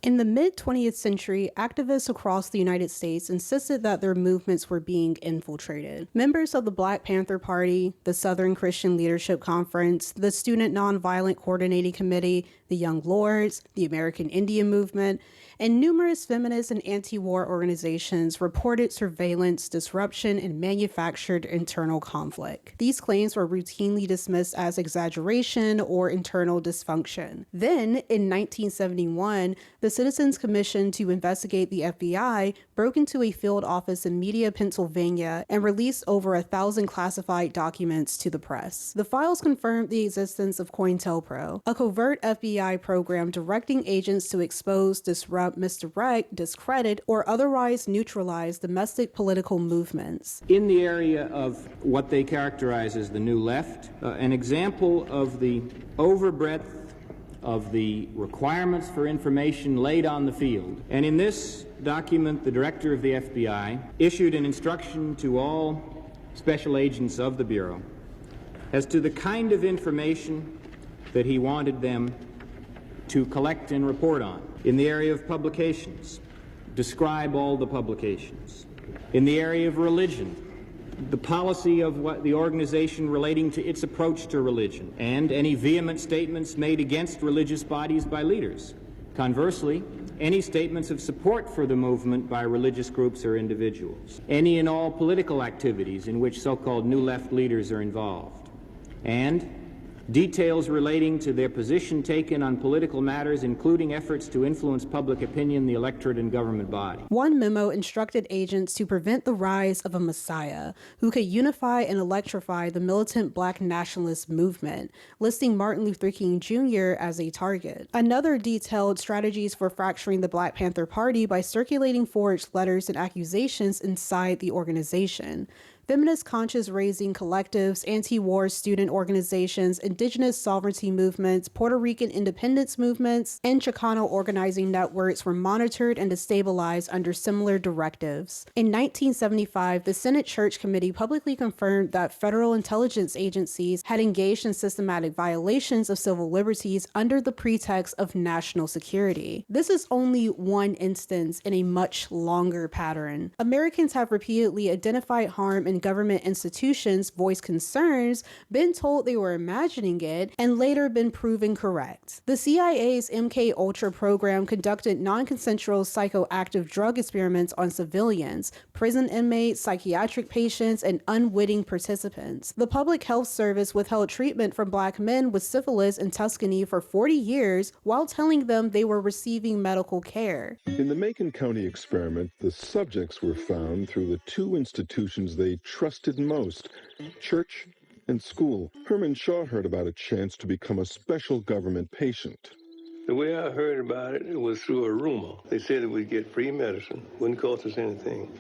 In the mid-20th century, activists across the United States insisted that their movements were being infiltrated. Members of the Black Panther Party, the Southern Christian Leadership Conference, the Student Nonviolent Coordinating Committee, the Young Lords, the American Indian Movement, and numerous feminist and anti-war organizations reported surveillance, disruption, and manufactured internal conflict. These claims were routinely dismissed as exaggeration or internal dysfunction. Then, in 1971, the Citizens Commission to investigate the FBI broke into a field office in Media, Pennsylvania, and released over 1,000 classified documents to the press. The files confirmed the existence of COINTELPRO, a covert FBI program directing agents to expose, disrupt, misdirect, discredit, or otherwise neutralize domestic political movements. In the area of what they characterize as the New Left, an example of the overbreadth of the requirements for information laid on the field. And in this document, the director of the FBI issued an instruction to all special agents of the Bureau as to the kind of information that he wanted them to collect and report on. In the area of publications, describe all the publications. In the area of religion, the policy of what the organization relating to its approach to religion, and any vehement statements made against religious bodies by leaders. Conversely, any statements of support for the movement by religious groups or individuals. Any and all political activities in which so-called New Left leaders are involved. And details relating to their position taken on political matters, including efforts to influence public opinion, the electorate, and government body. One memo instructed agents to prevent the rise of a messiah who could unify and electrify the militant Black nationalist movement, listing Martin Luther King Jr. as a target. Another detailed strategies for fracturing the Black Panther Party by circulating forged letters and accusations inside the organization. Feminist conscience-raising collectives, anti-war student organizations, indigenous sovereignty movements, Puerto Rican independence movements, and Chicano organizing networks were monitored and destabilized under similar directives. In 1975, the Senate Church Committee publicly confirmed that federal intelligence agencies had engaged in systematic violations of civil liberties under the pretext of national security. This is only one instance in a much longer pattern. Americans have repeatedly identified harm in government institutions, voiced concerns, been told they were imagining it, and later been proven correct. The CIA's MK-Ultra program conducted non-consensual psychoactive drug experiments on civilians, prison inmates, psychiatric patients, and unwitting participants. The Public Health Service withheld treatment from Black men with syphilis in Tuscany for 40 years while telling them they were receiving medical care. In the Macon County experiment, the subjects were found through the two institutions they trusted most, church and school. Herman Shaw heard about a chance to become a special government patient. The way I heard about it, it was through a rumor. They said that we'd get free medicine, wouldn't cost us anything,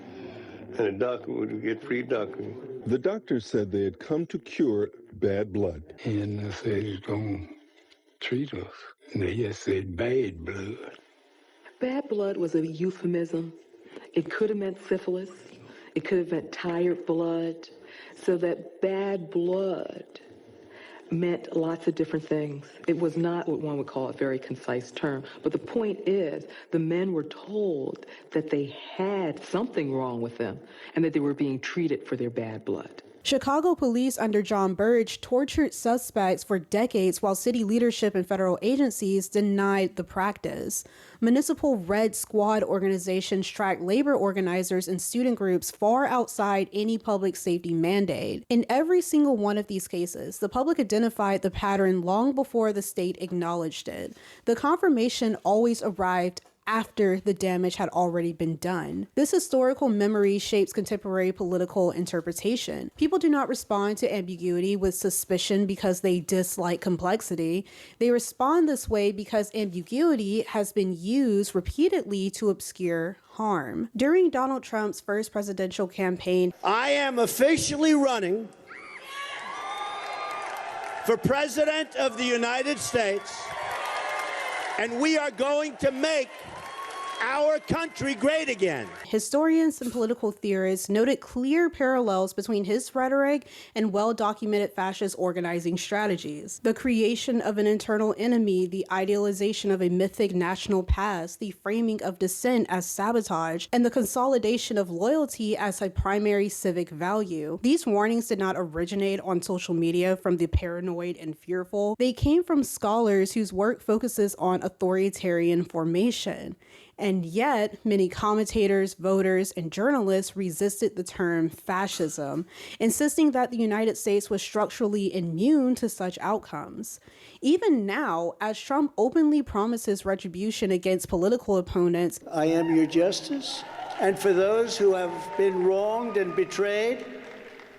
and the doctor would get free doctoring. The doctor said they had come to cure bad blood. And they said he was going to treat us, and they just said bad blood. Bad blood was a euphemism. It could have meant syphilis. It could have meant tired blood. So that bad blood meant lots of different things. It was not what one would call a very concise term. But the point is, the men were told that they had something wrong with them and that they were being treated for their bad blood. Chicago police under John Burge tortured suspects for decades while city leadership and federal agencies denied the practice. Municipal Red Squad organizations tracked labor organizers and student groups far outside any public safety mandate. In every single one of these cases, the public identified the pattern long before the state acknowledged it. The confirmation always arrived after the damage had already been done. This historical memory shapes contemporary political interpretation. People do not respond to ambiguity with suspicion because they dislike complexity. They respond this way because ambiguity has been used repeatedly to obscure harm. During Donald Trump's first presidential campaign, I am officially running for President of the United States, and we are going to make our country great again. Historians and political theorists noted clear parallels between his rhetoric and well-documented fascist organizing strategies. The creation of an internal enemy, the idealization of a mythic national past, the framing of dissent as sabotage, and the consolidation of loyalty as a primary civic value. These warnings did not originate on social media from the paranoid and fearful. They came from scholars whose work focuses on authoritarian formation. And yet, many commentators, voters, and journalists resisted the term fascism, insisting that the United States was structurally immune to such outcomes. Even now, as Trump openly promises retribution against political opponents, I am your justice, and for those who have been wronged and betrayed,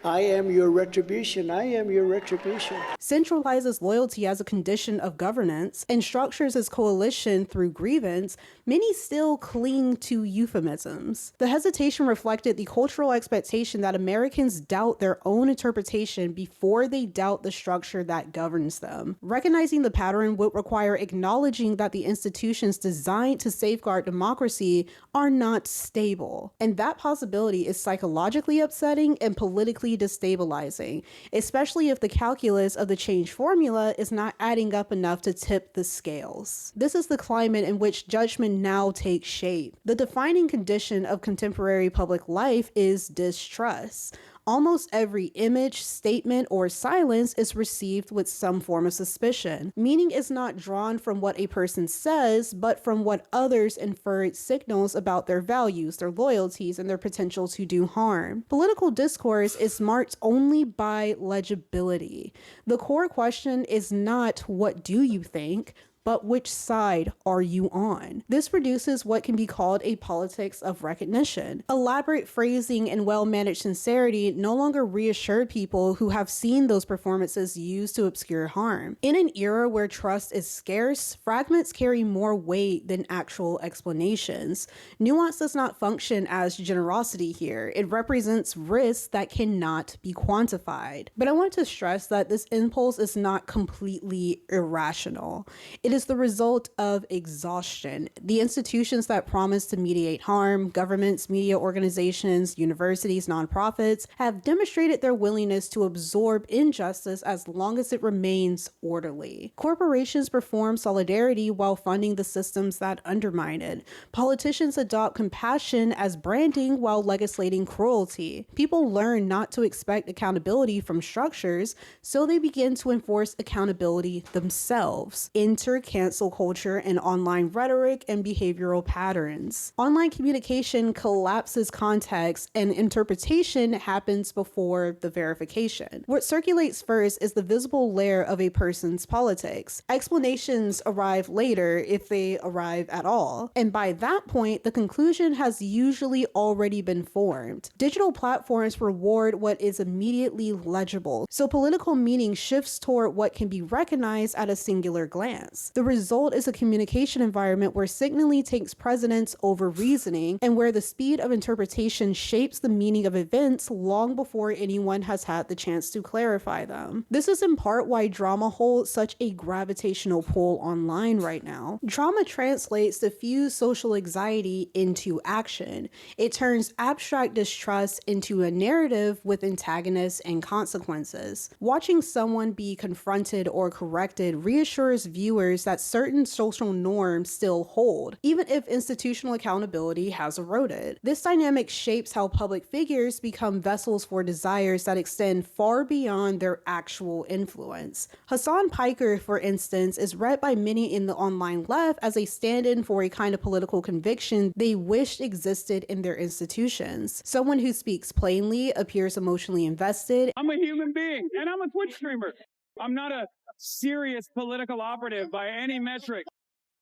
I am your retribution. I am your retribution. Centralizes loyalty as a condition of governance and structures its coalition through grievance, many still cling to euphemisms. The hesitation reflected the cultural expectation that Americans doubt their own interpretation before they doubt the structure that governs them. Recognizing the pattern would require acknowledging that the institutions designed to safeguard democracy are not stable. And that possibility is psychologically upsetting and politically destabilizing, especially if the calculus of the change formula is not adding up enough to tip the scales. This is the climate in which judgment now takes shape. The defining condition of contemporary public life is distrust. Almost every image, statement, or silence is received with some form of suspicion. Meaning is not drawn from what a person says, but from what others infer it signals about their values, their loyalties, and their potential to do harm. Political discourse is marked only by legibility. The core question is not, what do you think? But which side are you on? This produces what can be called a politics of recognition. Elaborate phrasing and well-managed sincerity no longer reassure people who have seen those performances used to obscure harm. In an era where trust is scarce, fragments carry more weight than actual explanations. Nuance does not function as generosity here. It represents risks that cannot be quantified. But I want to stress that this impulse is not completely irrational. It is the result of exhaustion. The institutions that promise to mediate harm, governments, media organizations, universities, nonprofits, have demonstrated their willingness to absorb injustice as long as it remains orderly. Corporations perform solidarity while funding the systems that undermine it. Politicians adopt compassion as branding while legislating cruelty. People learn not to expect accountability from structures, so they begin to enforce accountability themselves. Enter cancel culture and online rhetoric and behavioral patterns. Online communication collapses context and interpretation happens before the verification. What circulates first is the visible layer of a person's politics. Explanations arrive later, if they arrive at all. And by that point, the conclusion has usually already been formed. Digital platforms reward what is immediately legible, so political meaning shifts toward what can be recognized at a singular glance. The result is a communication environment where signaling takes precedence over reasoning and where the speed of interpretation shapes the meaning of events long before anyone has had the chance to clarify them. This is in part why drama holds such a gravitational pull online right now. Drama translates diffuse social anxiety into action. It turns abstract distrust into a narrative with antagonists and consequences. Watching someone be confronted or corrected reassures viewers that certain social norms still hold, even if institutional accountability has eroded. This dynamic shapes how public figures become vessels for desires that extend far beyond their actual influence. Hassan Piker, for instance, is read by many in the online left as a stand-in for a kind of political conviction they wished existed in their institutions. Someone who speaks plainly, appears emotionally invested. I'm a human being, and I'm a Twitch streamer. I'm not a serious political operative by any metric.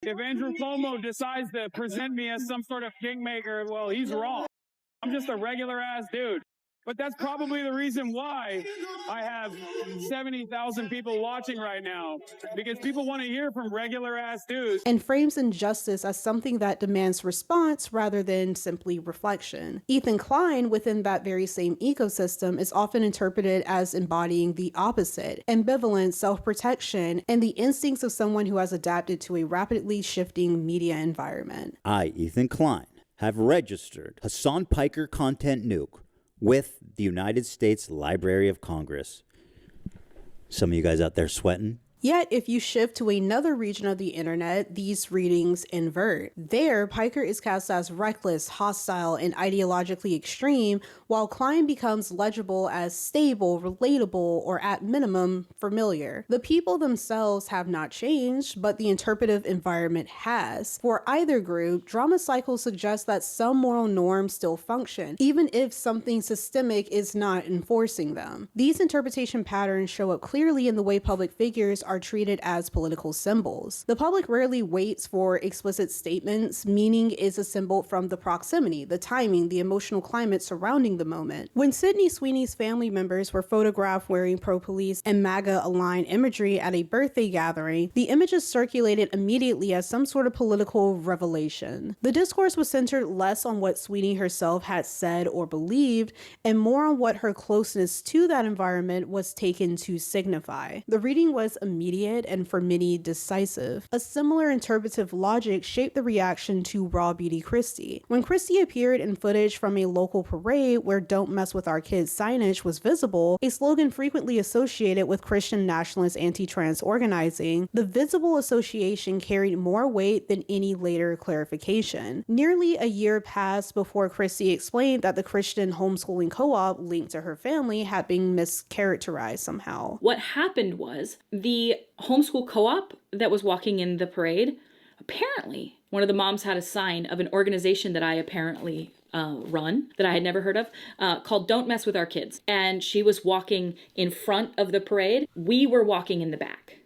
If Andrew Cuomo decides to present me as some sort of kingmaker, well, he's wrong. I'm just a regular ass dude. But that's probably the reason why I have 70,000 people watching right now, because people want to hear from regular ass dudes. And frames injustice as something that demands response rather than simply reflection. Ethan Klein, within that very same ecosystem, is often interpreted as embodying the opposite: ambivalence, self-protection, and the instincts of someone who has adapted to a rapidly shifting media environment. I, Ethan Klein, have registered Hassan Piker Content Nuke with the United States Library of Congress. Some of you guys out there sweating? Yet, if you shift to another region of the internet, these readings invert. There, Piker is cast as reckless, hostile, and ideologically extreme, while Klein becomes legible as stable, relatable, or at minimum, familiar. The people themselves have not changed, but the interpretive environment has. For either group, drama cycles suggest that some moral norms still function, even if something systemic is not enforcing them. These interpretation patterns show up clearly in the way public figures are treated as political symbols. The public rarely waits for explicit statements. Meaning is assembled from the proximity, the timing, the emotional climate surrounding the moment. When Sydney Sweeney's family members were photographed wearing pro-police and MAGA-aligned imagery at a birthday gathering, the images circulated immediately as some sort of political revelation. The discourse was centered less on what Sweeney herself had said or believed, and more on what her closeness to that environment was taken to signify. The reading was immediate and for many decisive. A similar interpretive logic shaped the reaction to RawBeautyKristi. When Kristi appeared in footage from a local parade where "Don't Mess With Our Kids" signage was visible, a slogan frequently associated with Christian nationalist anti-trans organizing, the visible association carried more weight than any later clarification. Nearly a year passed before Kristi explained that the Christian homeschooling co-op linked to her family had been mischaracterized somehow. What happened was the homeschool co-op that was walking in the parade, apparently one of the moms had a sign of an organization that I apparently run, that I had never heard of, called "Don't Mess With Our Kids." And she was walking in front of the parade. We were walking in the back.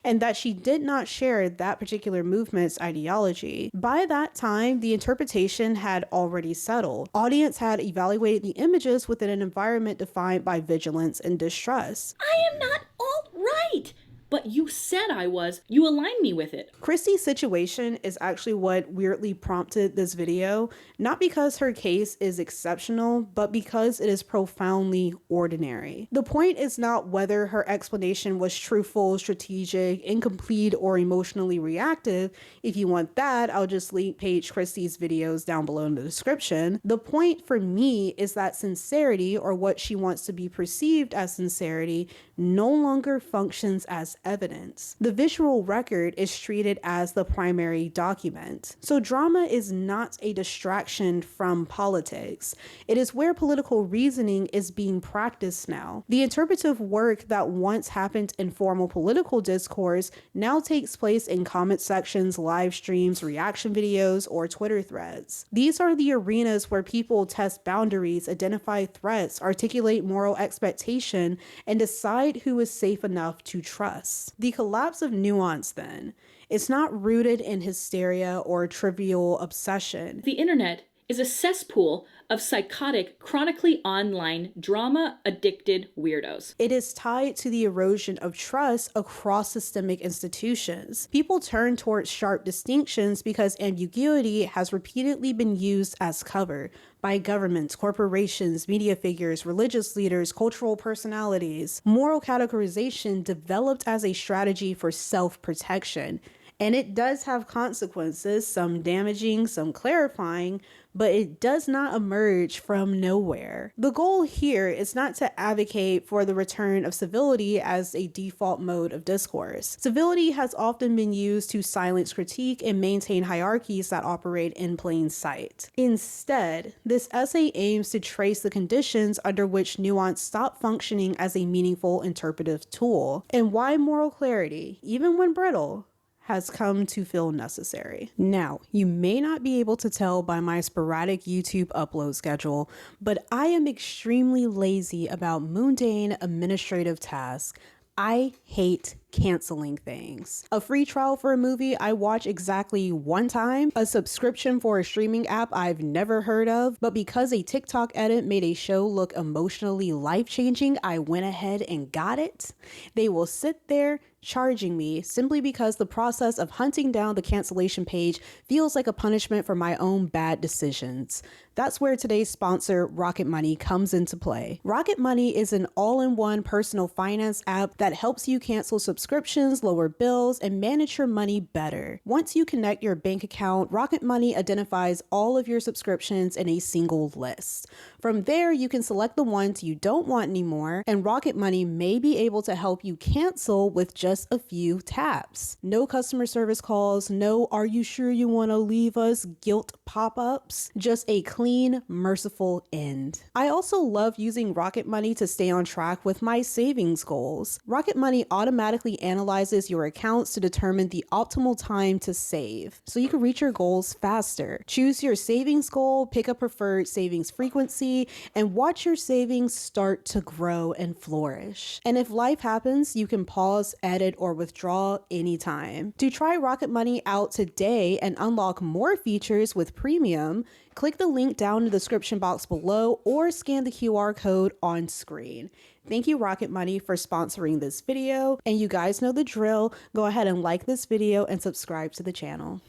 And that she did not share that particular movement's ideology. By that time, the interpretation had already settled. Audience had evaluated the images within an environment defined by vigilance and distrust. I am not alt-right, but you said I was. You aligned me with it. Kristi's situation is actually what weirdly prompted this video, not because her case is exceptional, but because it is profoundly ordinary. The point is not whether her explanation was truthful, strategic, incomplete, or emotionally reactive. If you want that, I'll just link Paige Kristi's videos down below in the description. The point for me is that sincerity, or what she wants to be perceived as sincerity, no longer functions as evidence. The visual record is treated as the primary document. So drama is not a distraction from politics. It is where political reasoning is being practiced now. The interpretive work that once happened in formal political discourse now takes place in comment sections, live streams, reaction videos, or Twitter threads. These are the arenas where people test boundaries, identify threats, articulate moral expectation, and decide who is safe enough to trust. The collapse of Nuance, then, it's not rooted in hysteria or trivial obsession. The internet is a cesspool of psychotic, chronically online, drama-addicted weirdos. It is tied to the erosion of trust across systemic institutions. People turn towards sharp distinctions because ambiguity has repeatedly been used as cover by governments, corporations, media figures, religious leaders, cultural personalities. Moral categorization developed as a strategy for self-protection. And it does have consequences, some damaging, some clarifying, but it does not emerge from nowhere. The goal here is not to advocate for the return of civility as a default mode of discourse. Civility has often been used to silence critique and maintain hierarchies that operate in plain sight. Instead, this essay aims to trace the conditions under which nuance stopped functioning as a meaningful interpretive tool, and why moral clarity, even when brittle, has come to feel necessary. Now, you may not be able to tell by my sporadic YouTube upload schedule, but I am extremely lazy about mundane administrative tasks. I hate canceling things. A free trial for a movie I watch exactly one time, a subscription for a streaming app I've never heard of, but because a TikTok edit made a show look emotionally life-changing, I went ahead and got it. They will sit there charging me simply because the process of hunting down the cancellation page feels like a punishment for my own bad decisions. That's where today's sponsor, Rocket Money, comes into play. Rocket Money is an all-in-one personal finance app that helps you cancel subscriptions, lower bills, and manage your money better. Once you connect your bank account, Rocket Money identifies all of your subscriptions in a single list. From there, you can select the ones you don't want anymore, and Rocket Money may be able to help you cancel with just a few taps. No customer service calls, no "are you sure you want to leave us" guilt pop-ups, just a clean, merciful end. I also love using Rocket Money to stay on track with my savings goals. Rocket Money automatically analyzes your accounts to determine the optimal time to save, so you can reach your goals faster. Choose your savings goal, pick a preferred savings frequency, and watch your savings start to grow and flourish. And if life happens, you can pause, edit, or withdraw anytime. To try Rocket Money out today and unlock more features with premium, click the link down in the description box below or scan the QR code on screen. Thank you, Rocket Money, for sponsoring this video. And you guys know the drill. Go ahead and like this video and subscribe to the channel.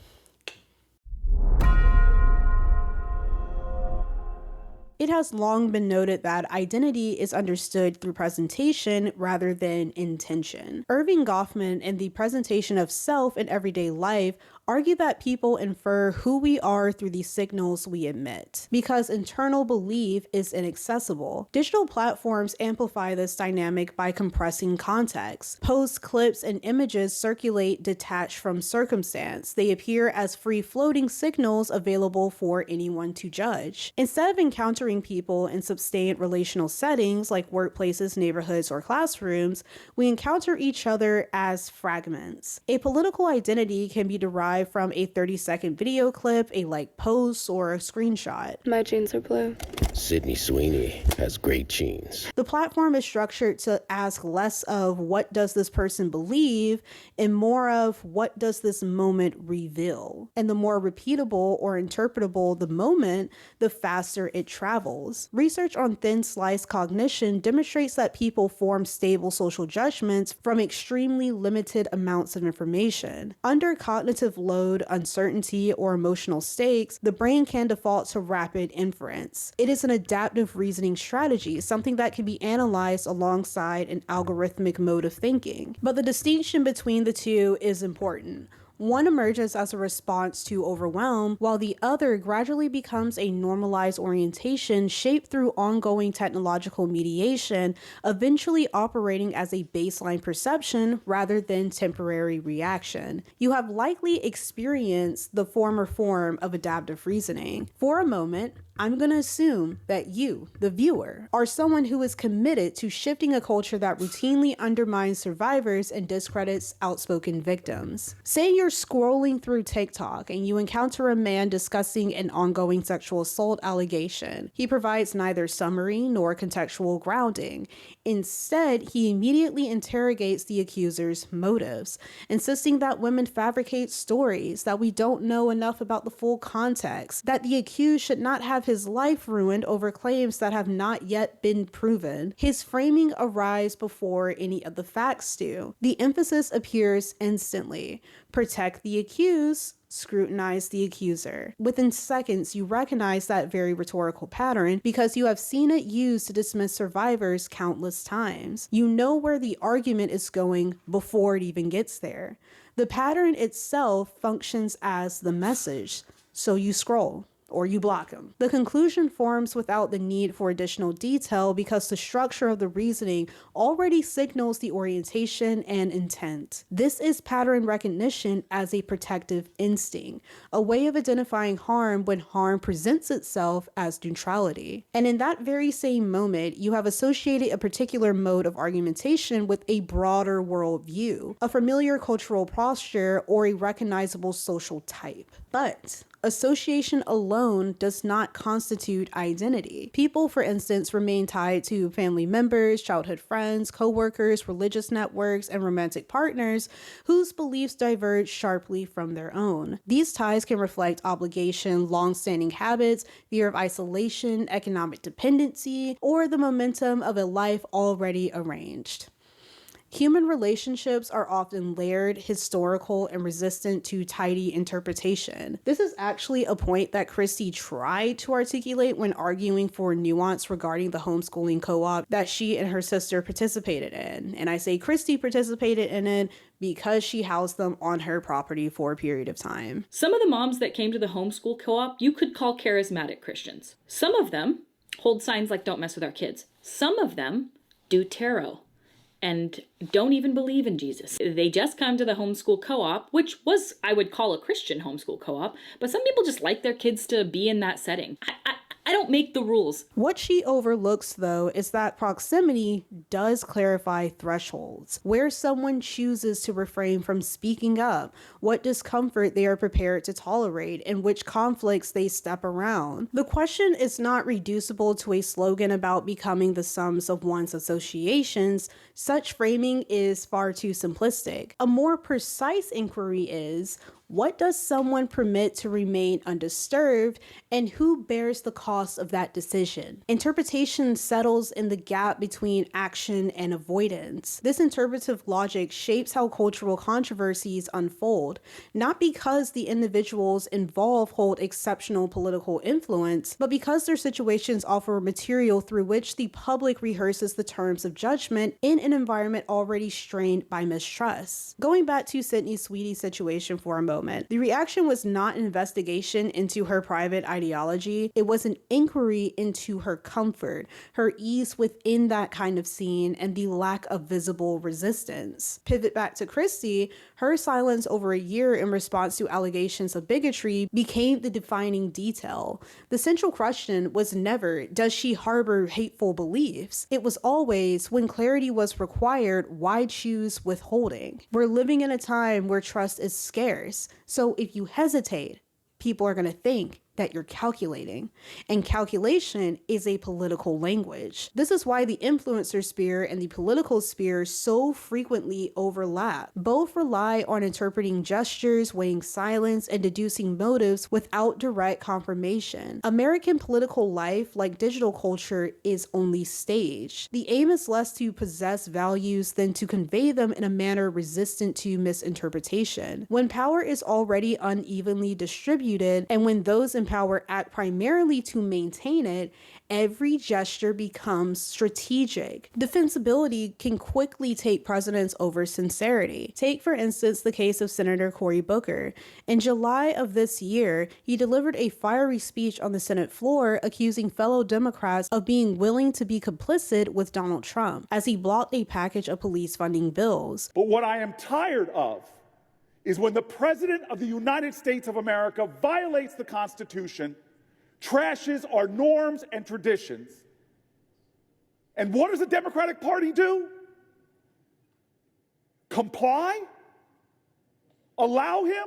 It has long been noted that identity is understood through presentation rather than intention. Irving Goffman, in The Presentation of Self in Everyday Life, argue that people infer who we are through the signals we emit, because internal belief is inaccessible. Digital platforms amplify this dynamic by compressing context. Posts, clips, and images circulate detached from circumstance. They appear as free-floating signals available for anyone to judge. Instead of encountering people in sustained relational settings like workplaces, neighborhoods, or classrooms, we encounter each other as fragments. A political identity can be derived from a 30-second video clip, a like post, or a screenshot. My jeans are blue. Sydney Sweeney has great jeans. The platform is structured to ask less of what does this person believe and more of what does this moment reveal. And the more repeatable or interpretable the moment, the faster it travels. Research on thin slice cognition demonstrates that people form stable social judgments from extremely limited amounts of information. Under cognitive load, uncertainty, or emotional stakes, the brain can default to rapid inference. It is an adaptive reasoning strategy, something that can be analyzed alongside an algorithmic mode of thinking. But the distinction between the two is important. One emerges as a response to overwhelm, while the other gradually becomes a normalized orientation shaped through ongoing technological mediation, eventually operating as a baseline perception rather than temporary reaction. You have likely experienced the former form of adaptive reasoning. For a moment, I'm going to assume that you, the viewer, are someone who is committed to shifting a culture that routinely undermines survivors and discredits outspoken victims. Say you're scrolling through TikTok and you encounter a man discussing an ongoing sexual assault allegation. He provides neither summary nor contextual grounding. Instead, he immediately interrogates the accuser's motives, insisting that women fabricate stories, that we don't know enough about the full context, that the accused should not have his life ruined over claims that have not yet been proven. His framing arrives before any of the facts do. The emphasis appears instantly. Protect the accused, scrutinize the accuser. Within seconds, you recognize that very rhetorical pattern because you have seen it used to dismiss survivors countless times. You know where the argument is going before it even gets there. The pattern itself functions as the message, so you scroll. Or you block them. The conclusion forms without the need for additional detail because the structure of the reasoning already signals the orientation and intent. This is pattern recognition as a protective instinct, a way of identifying harm when harm presents itself as neutrality. And in that very same moment, you have associated a particular mode of argumentation with a broader worldview, a familiar cultural posture, or a recognizable social type. But Association alone does not constitute identity. People, for instance, remain tied to family members, childhood friends, co-workers, religious networks, and romantic partners whose beliefs diverge sharply from their own. These ties can reflect obligation, long-standing habits, fear of isolation, economic dependency, or the momentum of a life already arranged. Human relationships are often layered, historical, and resistant to tidy interpretation. This is actually a point that Kristi tried to articulate when arguing for Nuance regarding the homeschooling co-op that she and her sister participated in. And I say Kristi participated in it because she housed them on her property for a period of time. Some of the moms that came to the homeschool co-op you could call charismatic Christians. Some of them hold signs like "Don't mess with our kids." Some of them do tarot and don't even believe in Jesus. They just come to the homeschool co-op, which was, I would call, a Christian homeschool co-op, but some people just like their kids to be in that setting. I don't make the rules. What she overlooks, though, is that proximity does clarify thresholds, where someone chooses to refrain from speaking up, what discomfort they are prepared to tolerate, and which conflicts they step around. The question is not reducible to a slogan about becoming the sums of one's associations. Such framing is far too simplistic. A more precise inquiry is, what does someone permit to remain undisturbed, and who bears the cost of that decision? Interpretation settles in the gap between action and avoidance. This interpretive logic shapes how cultural controversies unfold, not because the individuals involved hold exceptional political influence, but because their situations offer material through which the public rehearses the terms of judgment in an environment already strained by mistrust. Going back to Sydney Sweeney's situation for a moment, the reaction was not an investigation into her private ideology. It was an inquiry into her comfort, her ease within that kind of scene, and the lack of visible resistance. Pivot back to Kristi, her silence over a year in response to allegations of bigotry became the defining detail. The central question was never, does she harbor hateful beliefs? It was always, when clarity was required, why choose withholding? We're living in a time where trust is scarce. So if you hesitate, people are going to think that you're calculating, and calculation is a political language. This is why the influencer sphere and the political sphere so frequently overlap. Both rely on interpreting gestures, weighing silence, and deducing motives without direct confirmation. American political life, like digital culture, is only staged. The aim is less to possess values than to convey them in a manner resistant to misinterpretation. When power is already unevenly distributed, and when those in power act primarily to maintain it, every gesture becomes strategic. Defensibility can quickly take precedence over sincerity. Take, for instance, the case of Senator Cory Booker. In July of this year, he delivered a fiery speech on the Senate floor accusing fellow Democrats of being willing to be complicit with Donald Trump as he blocked a package of police funding bills. But what I am tired of is when the President of the United States of America violates the Constitution, trashes our norms and traditions. And what does the Democratic Party do? Comply? Allow him?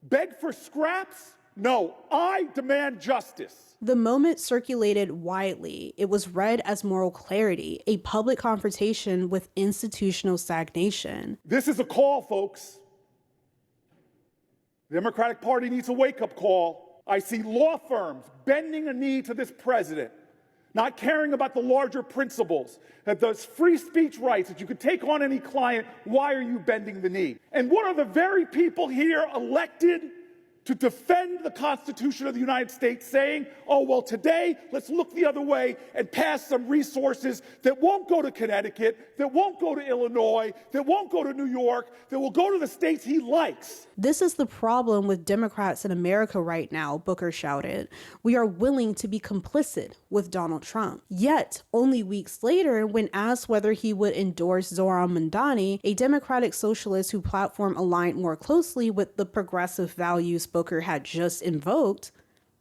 Beg for scraps? No, I demand justice. The moment circulated widely. It was read as moral clarity, a public confrontation with institutional stagnation. This is a call, folks. The Democratic Party needs a wake-up call. I see law firms bending a knee to this president, not caring about the larger principles, that those free speech rights, that you could take on any client. Why are you bending the knee? And what are the very people here elected to defend the Constitution of the United States saying, oh, well, today, let's look the other way and pass some resources that won't go to Connecticut, that won't go to Illinois, that won't go to New York, that will go to the states he likes. This is the problem with Democrats in America right now, Booker shouted. We are willing to be complicit with Donald Trump. Yet, only weeks later, when asked whether he would endorse Zohran Mamdani, a Democratic socialist whose platform aligned more closely with the progressive values Booker had just invoked,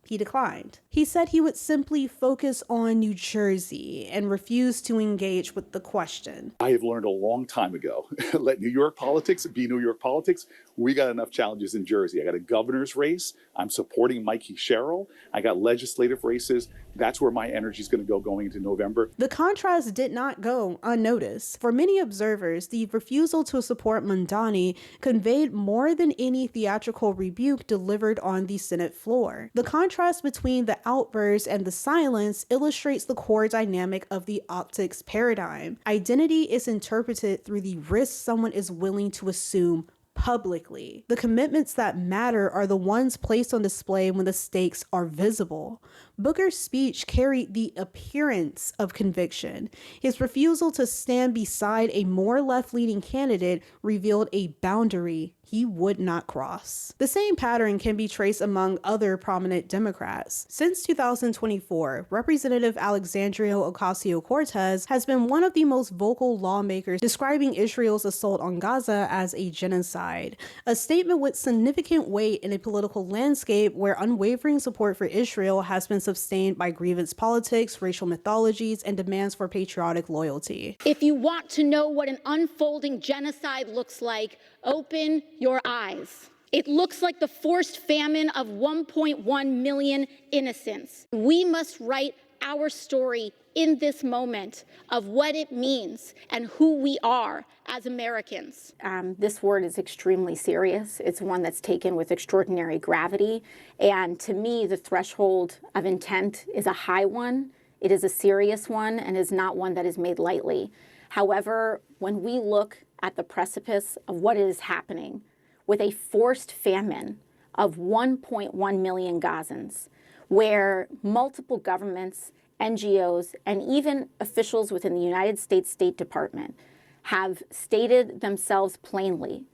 he declined. He said he would simply focus on New Jersey and refuse to engage with the question. I have learned a long time ago, let New York politics be New York politics. We got enough challenges in Jersey. I got a governor's race. I'm supporting Mikey Sherrill. I got legislative races. That's where my energy is going to go going into November. The contrast did not go unnoticed. For many observers, the refusal to support Mondani conveyed more than any theatrical rebuke delivered on the Senate floor. The contrast between the outburst and the silence illustrates the core dynamic of the optics paradigm. Identity is interpreted through the risk someone is willing to assume publicly. The commitments that matter are the ones placed on display when the stakes are visible. Booker's speech carried the appearance of conviction. His refusal to stand beside a more left-leaning candidate revealed a boundary he would not cross. The same pattern can be traced among other prominent Democrats. Since 2024, Representative Alexandria Ocasio-Cortez has been one of the most vocal lawmakers describing Israel's assault on Gaza as a genocide, a statement with significant weight in a political landscape where unwavering support for Israel has been sustained by grievance politics, racial mythologies, and demands for patriotic loyalty. If you want to know what an unfolding genocide looks like, open your eyes. It looks like the forced famine of 1.1 million innocents. We must write our story in this moment of what it means and who we are as Americans. This word is extremely serious. It's one that's taken with extraordinary gravity. And to me, the threshold of intent is a high one. It is a serious one and is not one that is made lightly. However, when we look at the precipice of what is happening with a forced famine of 1.1 million Gazans, where multiple governments, NGOs, and even officials within the United States State Department have stated themselves plainly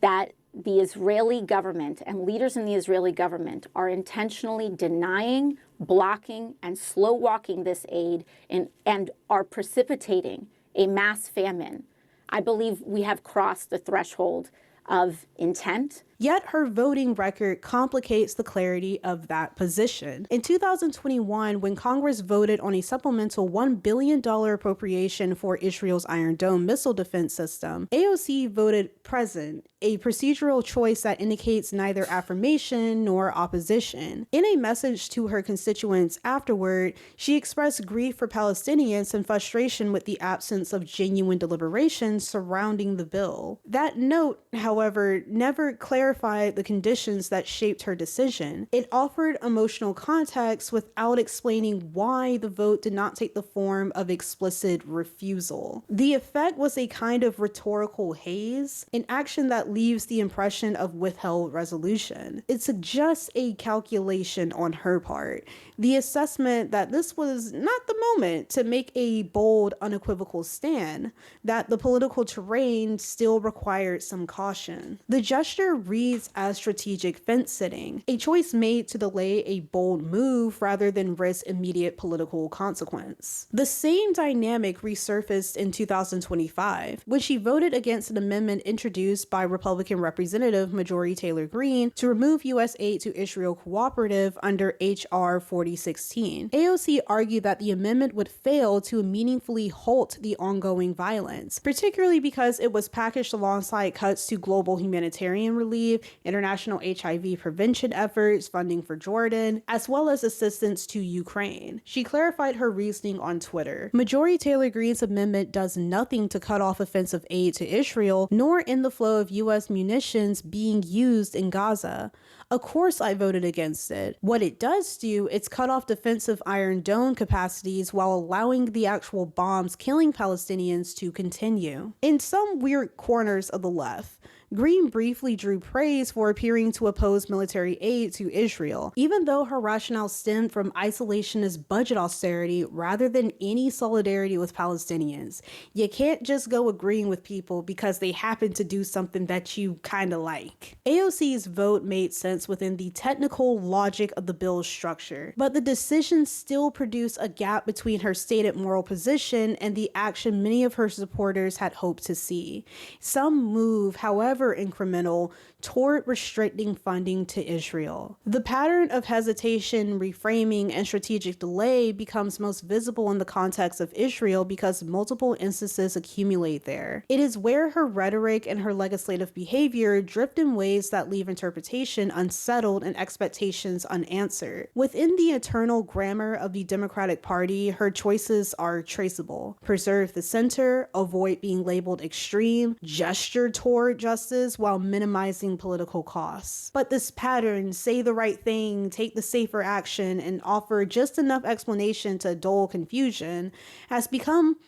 that the Israeli government and leaders in the Israeli government are intentionally denying, blocking, and slow walking this aid and are precipitating a mass famine. I believe we have crossed the threshold of intent. Yet her voting record complicates the clarity of that position. In 2021, when Congress voted on a supplemental $1 billion appropriation for Israel's Iron Dome missile defense system, AOC voted present, a procedural choice that indicates neither affirmation nor opposition. In a message to her constituents afterward, she expressed grief for Palestinians and frustration with the absence of genuine deliberation surrounding the bill. That note, however, never clarified the conditions that shaped her decision. It offered emotional context without explaining why the vote did not take the form of explicit refusal. The effect was a kind of rhetorical haze, an action that leaves the impression of withheld resolution. It suggests a calculation on her part, the assessment that this was not the moment to make a bold, unequivocal stand, that the political terrain still required some caution. The gesture reads as strategic fence-sitting, a choice made to delay a bold move rather than risk immediate political consequence. The same dynamic resurfaced in 2025, when she voted against an amendment introduced by Republican Representative Marjorie Taylor Greene to remove U.S. aid to Israel Cooperative under H.R. 4016. AOC argued that the amendment would fail to meaningfully halt the ongoing violence, particularly because it was packaged alongside cuts to global humanitarian relief, international HIV prevention efforts, funding for Jordan, as well as assistance to Ukraine. She clarified her reasoning on Twitter. Marjorie Taylor Greene's amendment does nothing to cut off offensive aid to Israel, nor end the flow of U.S. munitions being used in Gaza. Of course I voted against it. What it does do, it's cut off defensive Iron Dome capacities while allowing the actual bombs killing Palestinians to continue. In some weird corners of the left, Greene briefly drew praise for appearing to oppose military aid to Israel, even though her rationale stemmed from isolationist budget austerity rather than any solidarity with Palestinians. You can't just go agreeing with people because they happen to do something that you kind of like. AOC's vote made sense within the technical logic of the bill's structure, but the decision still produced a gap between her stated moral position and the action many of her supporters had hoped to see. Some move, however incremental, toward restricting funding to Israel. The pattern of hesitation, reframing, and strategic delay becomes most visible in the context of Israel because multiple instances accumulate there. It is where her rhetoric and her legislative behavior drift in ways that leave interpretation unsettled and expectations unanswered. Within the eternal grammar of the Democratic Party, her choices are traceable. Preserve the center, avoid being labeled extreme, gesture toward justice while minimizing political costs. But this pattern, say the right thing, take the safer action, and offer just enough explanation to dull confusion, has become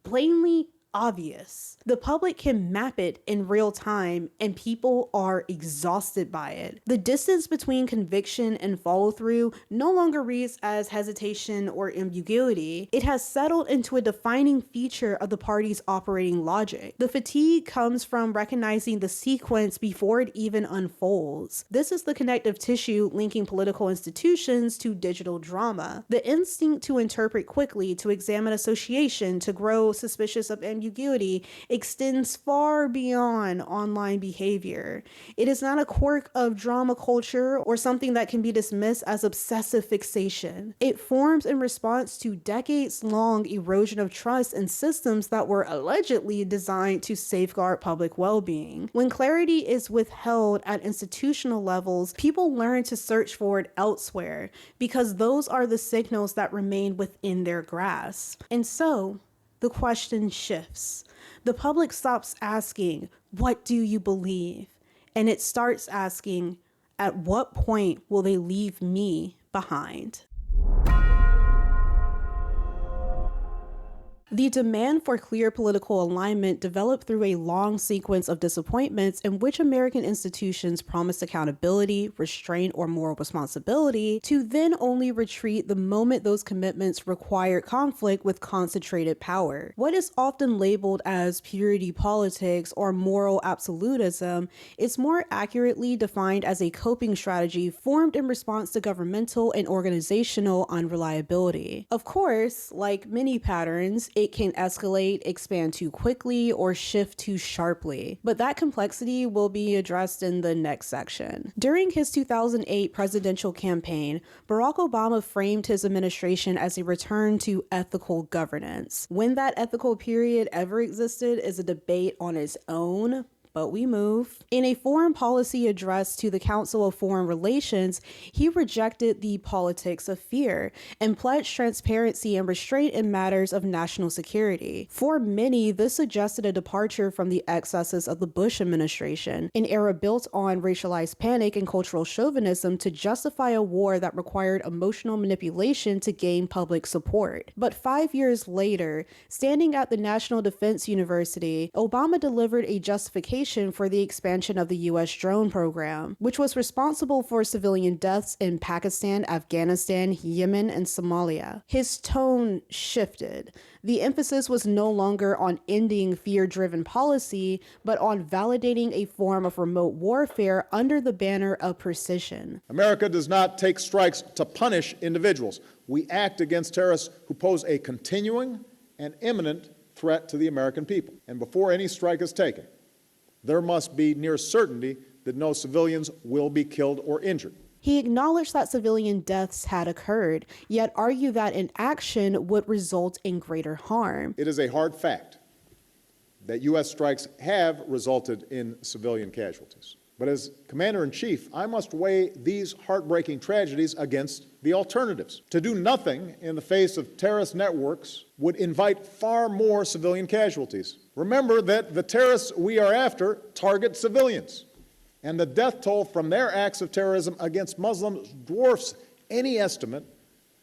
plainly obvious. The public can map it in real time, and people are exhausted by it. The distance between conviction and follow-through no longer reads as hesitation or ambiguity. It has settled into a defining feature of the party's operating logic. The fatigue comes from recognizing the sequence before it even unfolds. This is the connective tissue linking political institutions to digital drama. The instinct to interpret quickly, to examine association, to grow suspicious of ambiguity extends far beyond online behavior. It is not a quirk of drama culture or something that can be dismissed as obsessive fixation. It forms in response to decades-long erosion of trust in systems that were allegedly designed to safeguard public well-being. When clarity is withheld at institutional levels, people learn to search for it elsewhere because those are the signals that remain within their grasp. And so, the question shifts. The public stops asking, "What do you believe?" And it starts asking, "At what point will they leave me behind?" The demand for clear political alignment developed through a long sequence of disappointments in which American institutions promised accountability, restraint, or moral responsibility to then only retreat the moment those commitments required conflict with concentrated power. What is often labeled as purity politics or moral absolutism is more accurately defined as a coping strategy formed in response to governmental and organizational unreliability. Of course, like many patterns, it can escalate, expand too quickly, or shift too sharply. But that complexity will be addressed in the next section. During his 2008 presidential campaign, Barack Obama framed his administration as a return to ethical governance. When that ethical period ever existed is a debate on its own, but we move. In a foreign policy address to the Council of Foreign Relations, he rejected the politics of fear and pledged transparency and restraint in matters of national security. For many, this suggested a departure from the excesses of the Bush administration, an era built on racialized panic and cultural chauvinism to justify a war that required emotional manipulation to gain public support. But 5 years later, standing at the National Defense University, Obama delivered a justification for the expansion of the U.S. drone program, which was responsible for civilian deaths in Pakistan, Afghanistan, Yemen, and Somalia. His tone shifted. The emphasis was no longer on ending fear-driven policy, but on validating a form of remote warfare under the banner of precision. America does not take strikes to punish individuals. We act against terrorists who pose a continuing and imminent threat to the American people. And before any strike is taken, there must be near certainty that no civilians will be killed or injured. He acknowledged that civilian deaths had occurred, yet argued that inaction would result in greater harm. It is a hard fact that U.S. strikes have resulted in civilian casualties. But as Commander-in-Chief, I must weigh these heartbreaking tragedies against the alternatives. To do nothing in the face of terrorist networks would invite far more civilian casualties. Remember that the terrorists we are after target civilians, and the death toll from their acts of terrorism against Muslims dwarfs any estimate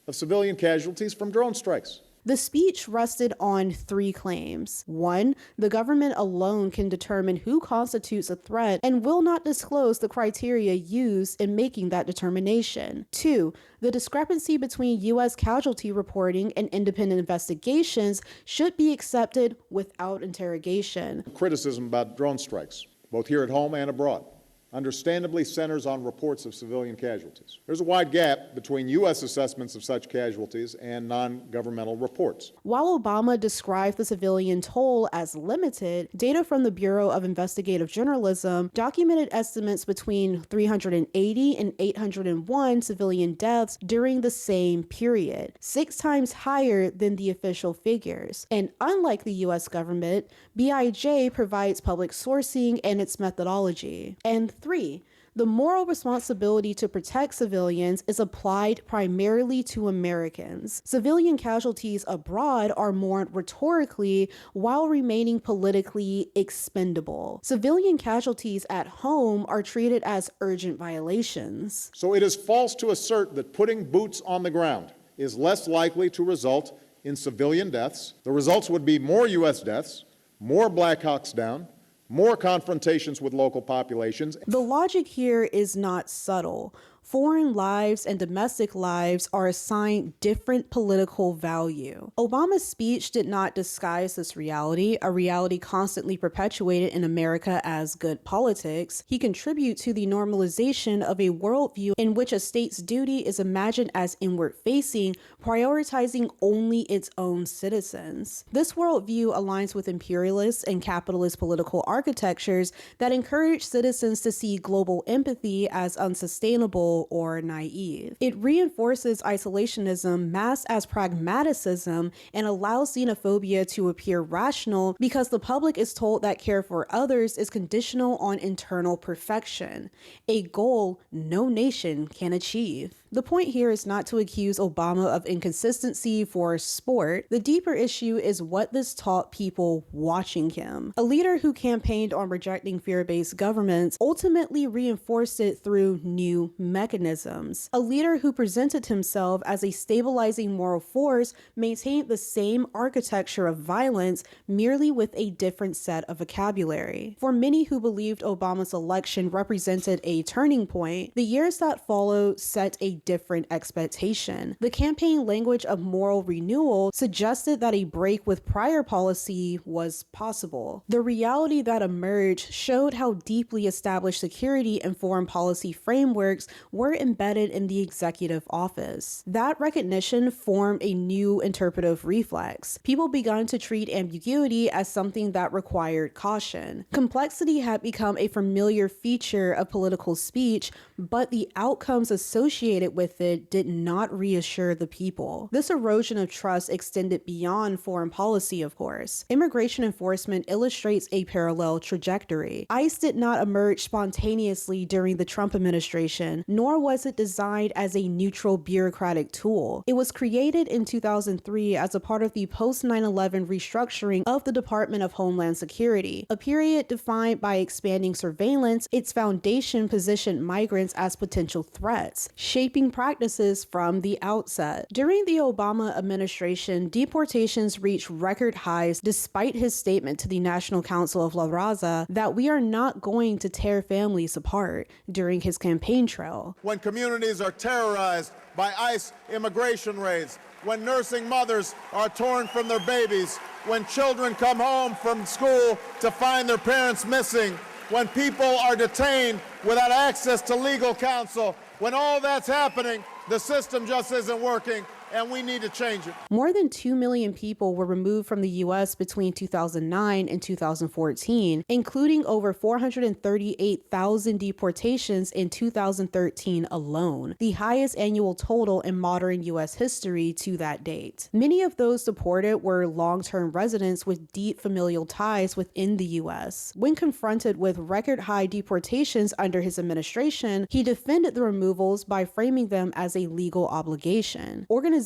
of civilian casualties from drone strikes. The speech rested on 3 claims. 1, the government alone can determine who constitutes a threat and will not disclose the criteria used in making that determination. 2, the discrepancy between U.S. casualty reporting and independent investigations should be accepted without interrogation. Criticism about drone strikes, both here at home and abroad. understandably centers on reports of civilian casualties. There's a wide gap between U.S. assessments of such casualties and non-governmental reports. While Obama described the civilian toll as limited, data from the Bureau of Investigative Journalism documented estimates between 380 and 801 civilian deaths during the same period, 6 times higher than the official figures. And unlike the U.S. government, BIJ provides public sourcing and its methodology. And 3, the moral responsibility to protect civilians is applied primarily to Americans. Civilian casualties abroad are mourned rhetorically while remaining politically expendable. Civilian casualties at home are treated as urgent violations. So it is false to assert that putting boots on the ground is less likely to result in civilian deaths. The results would be more U.S. deaths, more Black Hawks Down, more confrontations with local populations. The logic here is not subtle. Foreign lives and domestic lives are assigned different political value. Obama's speech did not disguise this reality, a reality constantly perpetuated in America as good politics. He contributes to the normalization of a worldview in which a state's duty is imagined as inward-facing, prioritizing only its own citizens. This worldview aligns with imperialist and capitalist political architectures that encourage citizens to see global empathy as unsustainable or naive. It reinforces isolationism masked as pragmaticism and allows xenophobia to appear rational because the public is told that care for others is conditional on internal perfection, a goal no nation can achieve. The point here is not to accuse Obama of inconsistency for sport. The deeper issue is what this taught people watching him. A leader who campaigned on rejecting fear-based governments ultimately reinforced it through new mechanisms. A leader who presented himself as a stabilizing moral force maintained the same architecture of violence, merely with a different set of vocabulary. For many who believed Obama's election represented a turning point, the years that followed set a different expectation. The campaign language of moral renewal suggested that a break with prior policy was possible. The reality that emerged showed how deeply established security and foreign policy frameworks were embedded in the executive office. That recognition formed a new interpretive reflex. People began to treat ambiguity as something that required caution. Complexity had become a familiar feature of political speech, but the outcomes associated with it did not reassure the people. This erosion of trust extended beyond foreign policy, of course. Immigration enforcement illustrates a parallel trajectory. ICE did not emerge spontaneously during the Trump administration, nor was it designed as a neutral bureaucratic tool. It was created in 2003 as a part of the post-9/11 restructuring of the Department of Homeland Security, a period defined by expanding surveillance. Its foundation positioned migrants as potential threats, shaping practices from the outset. During the Obama administration, deportations reached record highs despite his statement to the National Council of La Raza that we are not going to tear families apart during his campaign trail. When communities are terrorized by ICE immigration raids, when nursing mothers are torn from their babies, when children come home from school to find their parents missing, when people are detained without access to legal counsel, when all that's happening, the system just isn't working, and we need to change it. More than 2 million people were removed from the U.S. between 2009 and 2014, including over 438,000 deportations in 2013 alone, the highest annual total in modern U.S. history to that date. Many of those deported were long-term residents with deep familial ties within the U.S. When confronted with record-high deportations under his administration, he defended the removals by framing them as a legal obligation. Organizations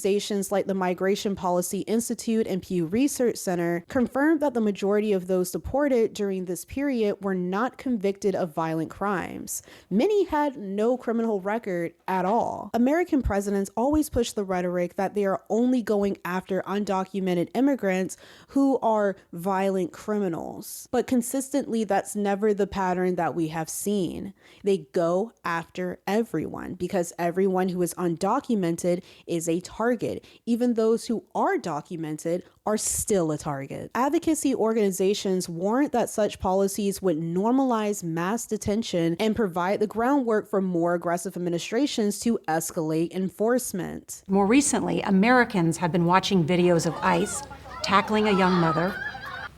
like the Migration Policy Institute and Pew Research Center confirmed that the majority of those deported during this period were not convicted of violent crimes. Many had no criminal record at all. American presidents always push the rhetoric that they are only going after undocumented immigrants who are violent criminals. But consistently, that's never the pattern that we have seen. They go after everyone because everyone who is undocumented is a target target. Even those who are documented are still a target. Advocacy organizations warrant that such policies would normalize mass detention and provide the groundwork for more aggressive administrations to escalate enforcement. More recently, Americans have been watching videos of ICE tackling a young mother,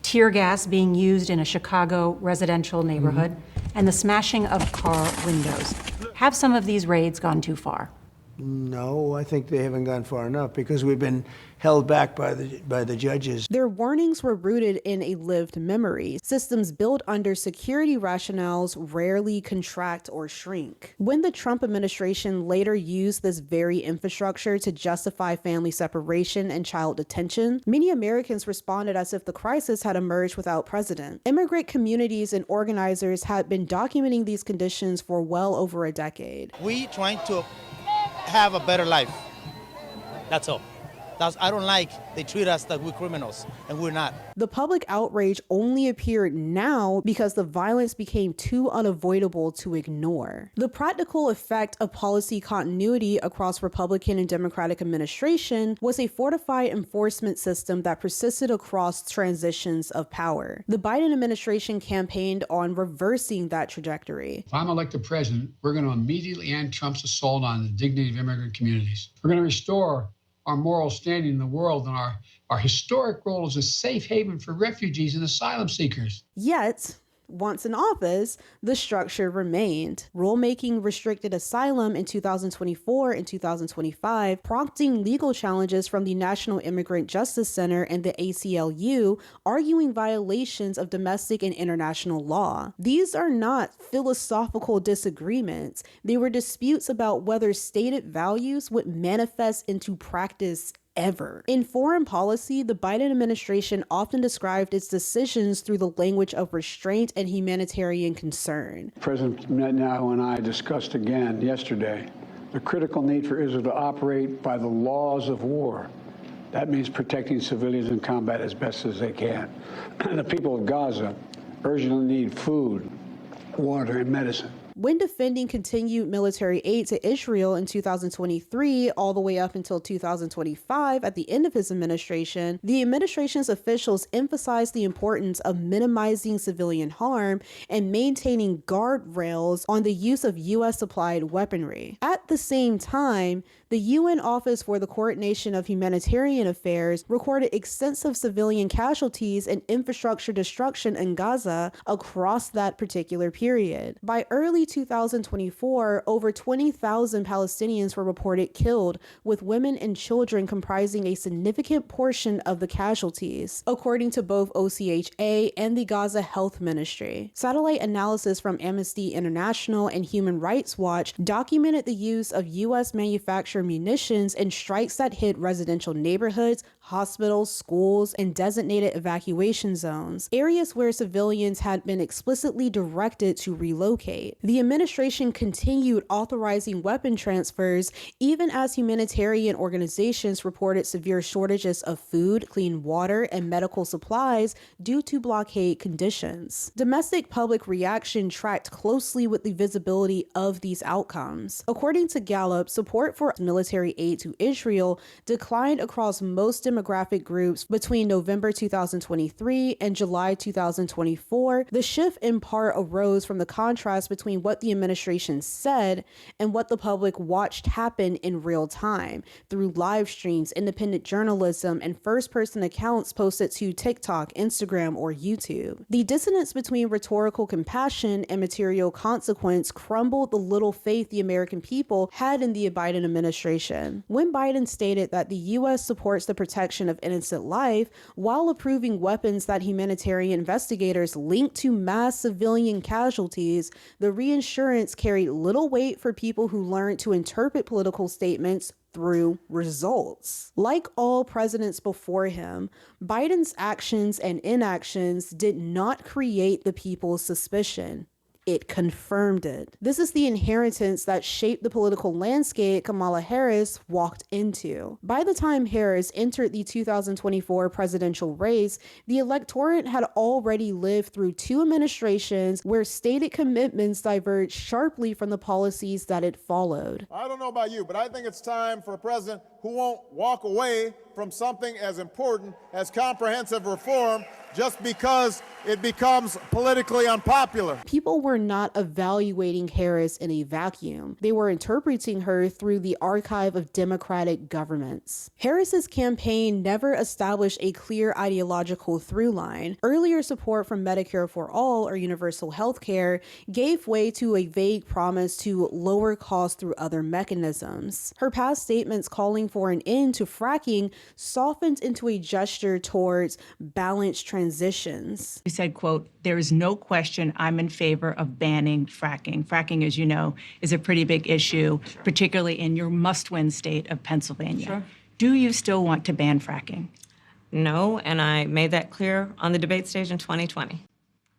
tear gas being used in a Chicago residential neighborhood, and the smashing of car windows. Have some of these raids gone too far? No, I think they haven't gone far enough because we've been held back by the judges. Their warnings were rooted in a lived memory. Systems built under security rationales rarely contract or shrink. When the Trump administration later used this very infrastructure to justify family separation and child detention, many Americans responded as if the crisis had emerged without precedent. Immigrant communities and organizers had been documenting these conditions for well over a decade. We trying to have a better life. That's all. I don't like they treat us like we're criminals, and we're not. The public outrage only appeared now because the violence became too unavoidable to ignore. The practical effect of policy continuity across Republican and Democratic administration was a fortified enforcement system that persisted across transitions of power. The Biden administration campaigned on reversing that trajectory. If I'm elected president, we're going to immediately end Trump's assault on the dignity of immigrant communities. We're going to restore our moral standing in the world and our historic role as a safe haven for refugees and asylum seekers. Yet, once in office, the structure remained. Rulemaking restricted asylum in 2024 and 2025, prompting legal challenges from the National Immigrant Justice Center and the ACLU, arguing violations of domestic and international law. These are not philosophical disagreements. They were disputes about whether stated values would manifest into practice ever. In foreign policy, the Biden administration often described its decisions through the language of restraint and humanitarian concern. President Netanyahu and I discussed again yesterday the critical need for Israel to operate by the laws of war. That means protecting civilians in combat as best as they can. And the people of Gaza urgently need food, water, and medicine. When defending continued military aid to Israel in 2023 all the way up until 2025 at the end of his administration, the administration's officials emphasized the importance of minimizing civilian harm and maintaining guardrails on the use of U.S.-supplied weaponry. At the same time, the UN Office for the Coordination of Humanitarian Affairs recorded extensive civilian casualties and infrastructure destruction in Gaza across that particular period. By early 2024, over 20,000 Palestinians were reported killed, with women and children comprising a significant portion of the casualties, according to both OCHA and the Gaza Health Ministry. Satellite analysis from Amnesty International and Human Rights Watch documented the use of U.S. manufactured munitions and strikes that hit residential neighborhoods, hospitals, schools, and designated evacuation zones, areas where civilians had been explicitly directed to relocate. The administration continued authorizing weapon transfers even as humanitarian organizations reported severe shortages of food, clean water, and medical supplies due to blockade conditions. Domestic public reaction tracked closely with the visibility of these outcomes. According to Gallup, support for military aid to Israel declined across most demographic groups between November 2023 and July 2024. The shift in part arose from the contrast between what the administration said and what the public watched happen in real time through live streams, independent journalism, and first-person accounts posted to TikTok, Instagram, or YouTube. The dissonance between rhetorical compassion and material consequence crumbled the little faith the American people had in the Biden administration. When Biden stated that the U.S. supports the protection of innocent life while approving weapons that humanitarian investigators linked to mass civilian casualties, the reassurance carried little weight for people who learned to interpret political statements through results. Like all presidents before him, Biden's actions and inactions did not create the people's suspicion. it confirmed it. This is the inheritance that shaped the political landscape Kamala Harris walked into. By the time Harris entered the 2024 presidential race, the electorate had already lived through 2 administrations where stated commitments diverged sharply from the policies that it followed. I don't know about you, but I think it's time for a president who won't walk away from something as important as comprehensive reform just because it becomes politically unpopular. People were not evaluating Harris in a vacuum. They were interpreting her through the archive of Democratic governments. Harris's campaign never established a clear ideological through line. Earlier support from Medicare for All or universal health care gave way to a vague promise to lower costs through other mechanisms. Her past statements calling for an end to fracking softened into a gesture towards balanced transitions. He said, quote, "There is no question I'm in favor of banning fracking." Fracking, as you know, is a pretty big issue, particularly in your must-win state of Pennsylvania. Sure. Do you still want to ban fracking? No, and I made that clear on the debate stage in 2020,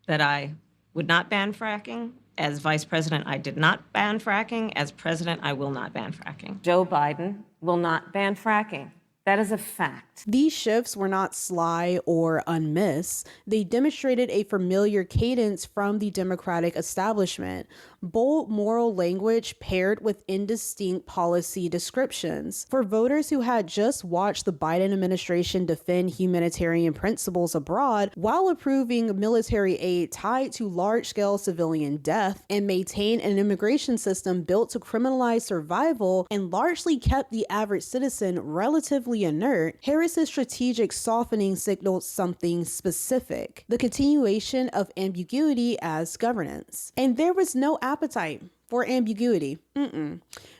that I would not ban fracking. As vice president, I did not ban fracking. As president, I will not ban fracking. Joe Biden will not ban fracking. That is a fact. These shifts were not sly or unmissed. They demonstrated a familiar cadence from the Democratic establishment. Bold moral language paired with indistinct policy descriptions. For voters who had just watched the Biden administration defend humanitarian principles abroad while approving military aid tied to large-scale civilian death and maintain an immigration system built to criminalize survival and largely kept the average citizen relatively inert, Harris's strategic softening signaled something specific: the continuation of ambiguity as governance. And there was no appetite for ambiguity.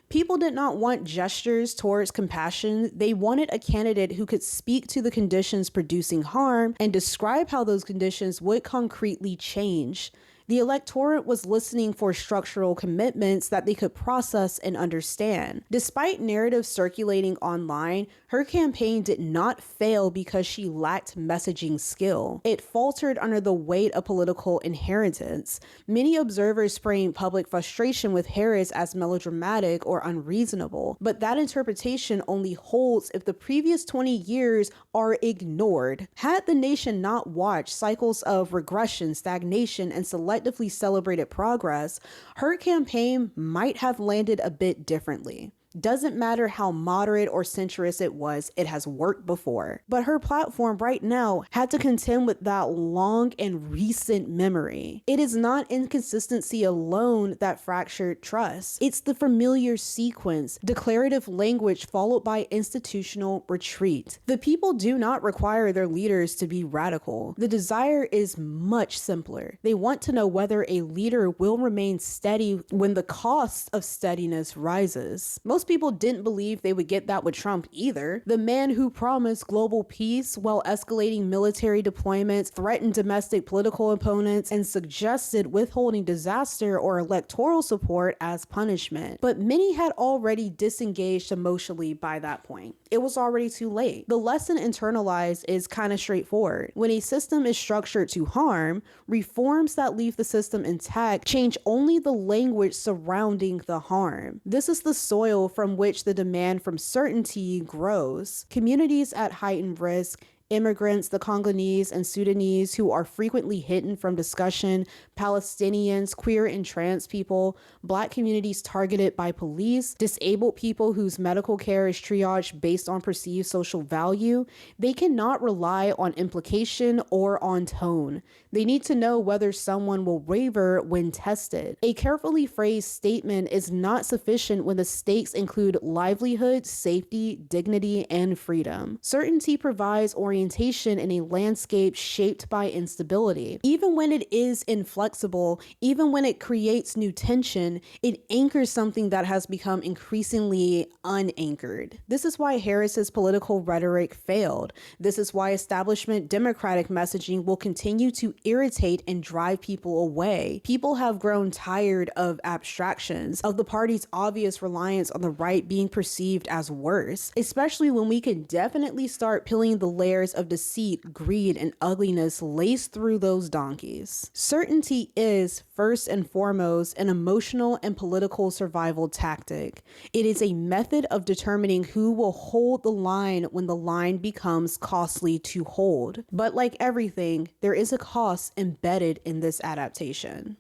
People did not want gestures towards compassion. They wanted a candidate who could speak to the conditions producing harm and describe how those conditions would concretely change. The electorate was listening for structural commitments that they could process and understand. Despite narratives circulating online, her campaign did not fail because she lacked messaging skill. It faltered under the weight of political inheritance. Many observers framed public frustration with Harris as melodramatic or unreasonable, but that interpretation only holds if the previous 20 years are ignored. Had the nation not watched cycles of regression, stagnation, and selectively celebrated progress, her campaign might have landed a bit differently. Doesn't matter how moderate or centrist it was, it has worked before. But her platform right now had to contend with that long and recent memory. It is not inconsistency alone that fractured trust. It's the familiar sequence, declarative language followed by institutional retreat. The people do not require their leaders to be radical. The desire is much simpler. They want to know whether a leader will remain steady when the cost of steadiness rises. Most people didn't believe they would get that with Trump either. The man who promised global peace while escalating military deployments, threatened domestic political opponents, and suggested withholding disaster or electoral support as punishment. But many had already disengaged emotionally by that point. It was already too late. The lesson internalized is kind of straightforward. When a system is structured to harm, reforms that leave the system intact change only the language surrounding the harm. This is the soil from which the demand from certainty grows. Communities at heightened risk, immigrants, the Congolese and Sudanese who are frequently hidden from discussion, Palestinians, queer and trans people, Black communities targeted by police, disabled people whose medical care is triaged based on perceived social value, they cannot rely on implication or on tone. They need to know whether someone will waver when tested. A carefully phrased statement is not sufficient when the stakes include livelihood, safety, dignity, and freedom. Certainty provides orientation in a landscape shaped by instability. Even when it is inflexible, even when it creates new tension, it anchors something that has become increasingly unanchored. This is why Harris's political rhetoric failed. This is why establishment Democratic messaging will continue to irritate and drive people away. People have grown tired of abstractions, of the party's obvious reliance on the right being perceived as worse, especially when we can definitely start peeling the layers bars of deceit, greed, and ugliness laced through those donkeys. Certainty is, first and foremost, an emotional and political survival tactic. It is a method of determining who will hold the line when the line becomes costly to hold. But like everything, there is a cost embedded in this adaptation.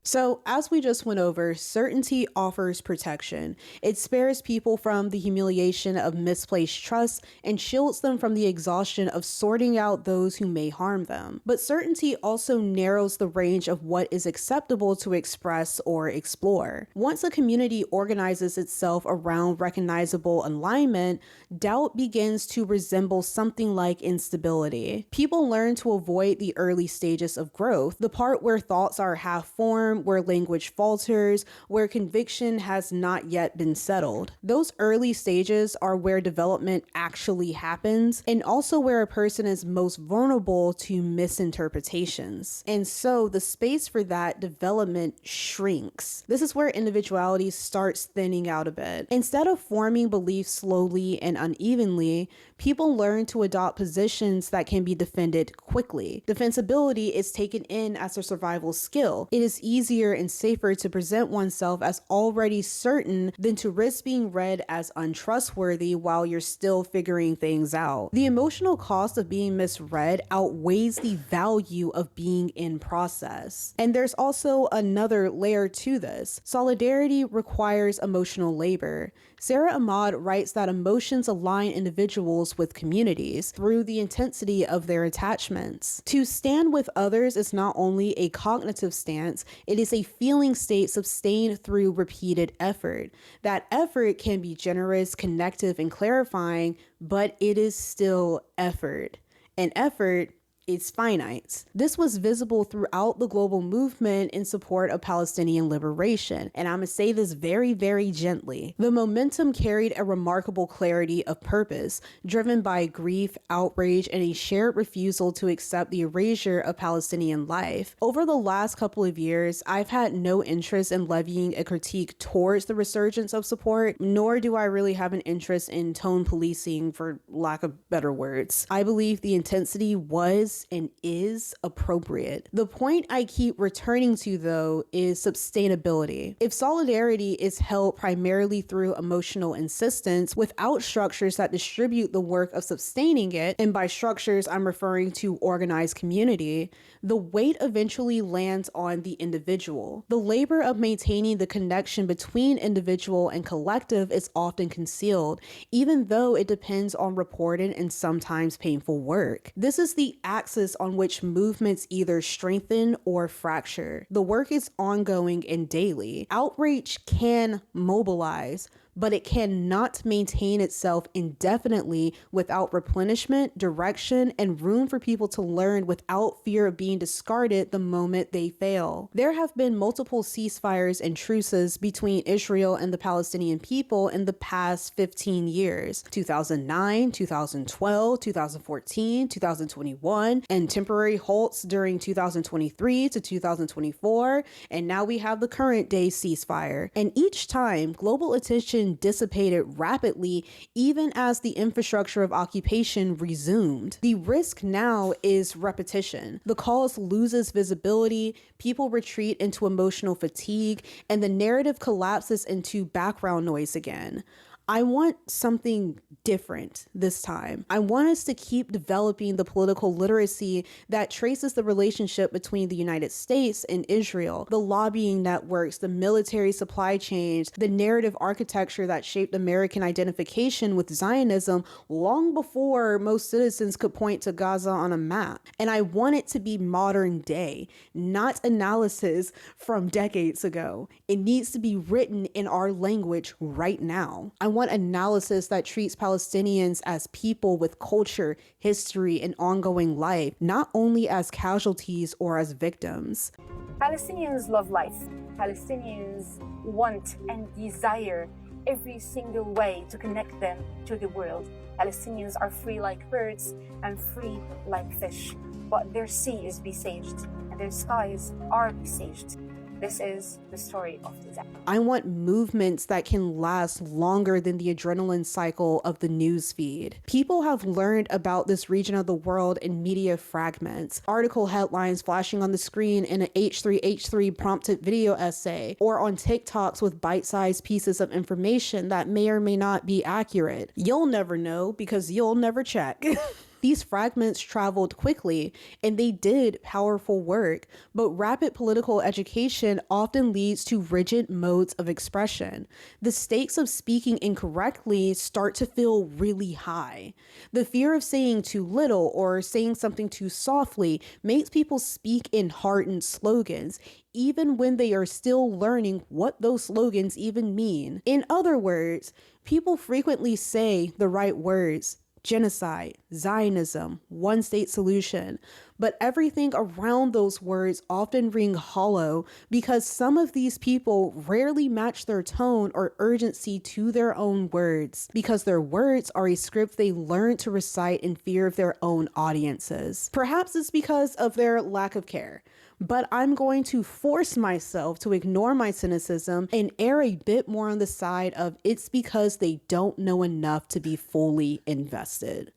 So, as we just went over, certainty offers protection. It spares people from the humiliation of misplaced trust and shields them from the exhaustion of sorting out those who may harm them. But certainty also narrows the range of what is acceptable to express or explore. Once a community organizes itself around recognizable alignment, doubt begins to resemble something like instability. People learn to avoid the early stages of growth, the part where thoughts are half-formed, where language falters, where conviction has not yet been settled. Those early stages are where development actually happens, and also where a person is most vulnerable to misinterpretations. And so the space for that development shrinks. This is where individuality starts thinning out a bit. Instead of forming beliefs slowly and unevenly, people learn to adopt positions that can be defended quickly. Defensibility is taken in as a survival skill. It is easier and safer to present oneself as already certain than to risk being read as untrustworthy while you're still figuring things out. The emotional cost of being misread outweighs the value of being in process. And there's also another layer to this. Solidarity requires emotional labor. Sarah Ahmad writes that emotions align individuals with communities through the intensity of their attachments. To stand with others is not only a cognitive stance, it is a feeling state sustained through repeated effort. That effort can be generous, connective, and clarifying, but it is still effort. And effort is finite. This was visible throughout the global movement in support of Palestinian liberation, and I'm gonna say this very, very gently. The momentum carried a remarkable clarity of purpose, driven by grief, outrage, and a shared refusal to accept the erasure of Palestinian life. Over the last couple of years, I've had no interest in levying a critique towards the resurgence of support, nor do I really have an interest in tone policing, for lack of better words. I believe the intensity was and is appropriate. The point I keep returning to, though, is sustainability. If solidarity is held primarily through emotional insistence without structures that distribute the work of sustaining it, and by structures I'm referring to organized community, the weight eventually lands on the individual. The labor of maintaining the connection between individual and collective is often concealed, even though it depends on reported and sometimes painful work. This is the axis on which movements either strengthen or fracture. The work is ongoing and daily. Outrage can mobilize, but it cannot maintain itself indefinitely without replenishment, direction, and room for people to learn without fear of being discarded the moment they fail. There have been multiple ceasefires and truces between Israel and the Palestinian people in the past 15 years. 2009, 2012, 2014, 2021, and temporary halts during 2023 to 2024, and now we have the current day ceasefire. And each time, global attention dissipated rapidly, even as the infrastructure of occupation resumed. The risk now is repetition. The cause loses visibility, people retreat into emotional fatigue, and the narrative collapses into background noise again. I want something different this time. I want us to keep developing the political literacy that traces the relationship between the United States and Israel, the lobbying networks, the military supply chains, the narrative architecture that shaped American identification with Zionism long before most citizens could point to Gaza on a map. And I want it to be modern day, not analysis from decades ago. It needs to be written in our language right now. I want analysis that treats Palestinians as people with culture, history, and ongoing life, not only as casualties or as victims. Palestinians love life. Palestinians want and desire every single way to connect them to the world. Palestinians are free like birds and free like fish, but their sea is besieged and their skies are besieged. This is the story of disaster. I want movements that can last longer than the adrenaline cycle of the news feed. People have learned about this region of the world in media fragments, article headlines flashing on the screen in an H3H3 prompted video essay, or on TikToks with bite-sized pieces of information that may or may not be accurate. You'll never know because you'll never check. These fragments traveled quickly, and they did powerful work, but rapid political education often leads to rigid modes of expression. The stakes of speaking incorrectly start to feel really high. The fear of saying too little or saying something too softly makes people speak in hardened slogans, even when they are still learning what those slogans even mean. In other words, people frequently say the right words: genocide, Zionism, one-state solution, but everything around those words often ring hollow because some of these people rarely match their tone or urgency to their own words, because their words are a script they learned to recite in fear of their own audiences. Perhaps it's because of their lack of care, but I'm going to force myself to ignore my cynicism and err a bit more on the side of it's because they don't know enough to be fully invested.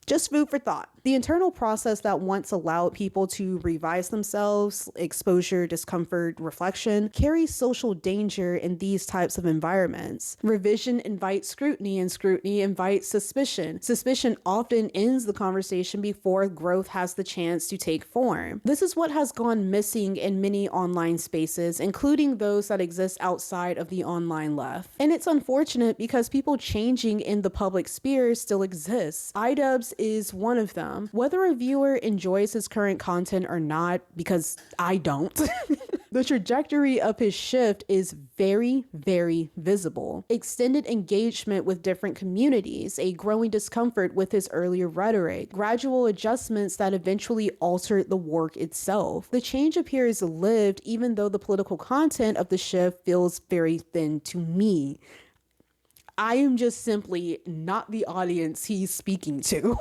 Just food for thought. The internal process that once allowed people to revise themselves, exposure, discomfort, reflection, carries social danger in these types of environments. Revision invites scrutiny, and scrutiny invites suspicion. Suspicion often ends the conversation before growth has the chance to take form. This is what has gone missing in many online spaces, including those that exist outside of the online left. And it's unfortunate because people changing in the public sphere still exists. iDubbbz is one of them. Whether a viewer enjoys his current content or not, because I don't, the trajectory of his shift is very, very visible. Extended engagement with different communities, a growing discomfort with his earlier rhetoric, gradual adjustments that eventually altered the work itself. The change appears lived, even though the political content of the shift feels very thin to me. I am just simply not the audience he's speaking to.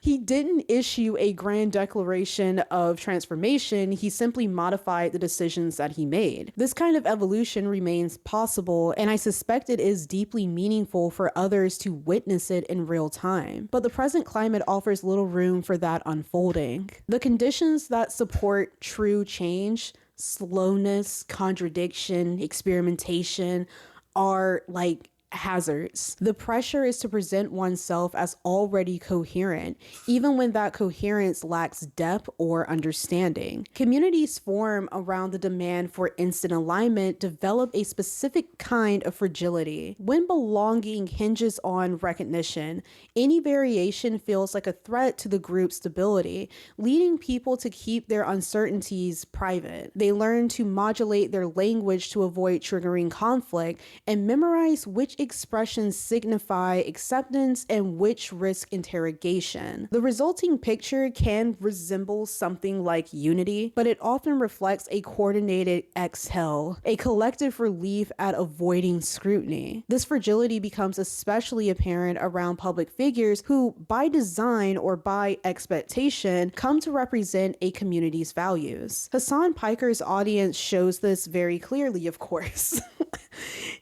He didn't issue a grand declaration of transformation, he simply modified the decisions that he made. This kind of evolution remains possible, and I suspect it is deeply meaningful for others to witness it in real time. But the present climate offers little room for that unfolding. The conditions that support true change, slowness, contradiction, experimentation, are like hazards. The pressure is to present oneself as already coherent, even when that coherence lacks depth or understanding. Communities form around the demand for instant alignment develop a specific kind of fragility. When belonging hinges on recognition, any variation feels like a threat to the group's stability, leading people to keep their uncertainties private. They learn to modulate their language to avoid triggering conflict and memorize which expressions signify acceptance and which risk interrogation. The resulting picture can resemble something like unity, but it often reflects a coordinated exhale, a collective relief at avoiding scrutiny. This fragility becomes especially apparent around public figures who, by design or by expectation, come to represent a community's values. Hasan Piker's audience shows this very clearly, of course.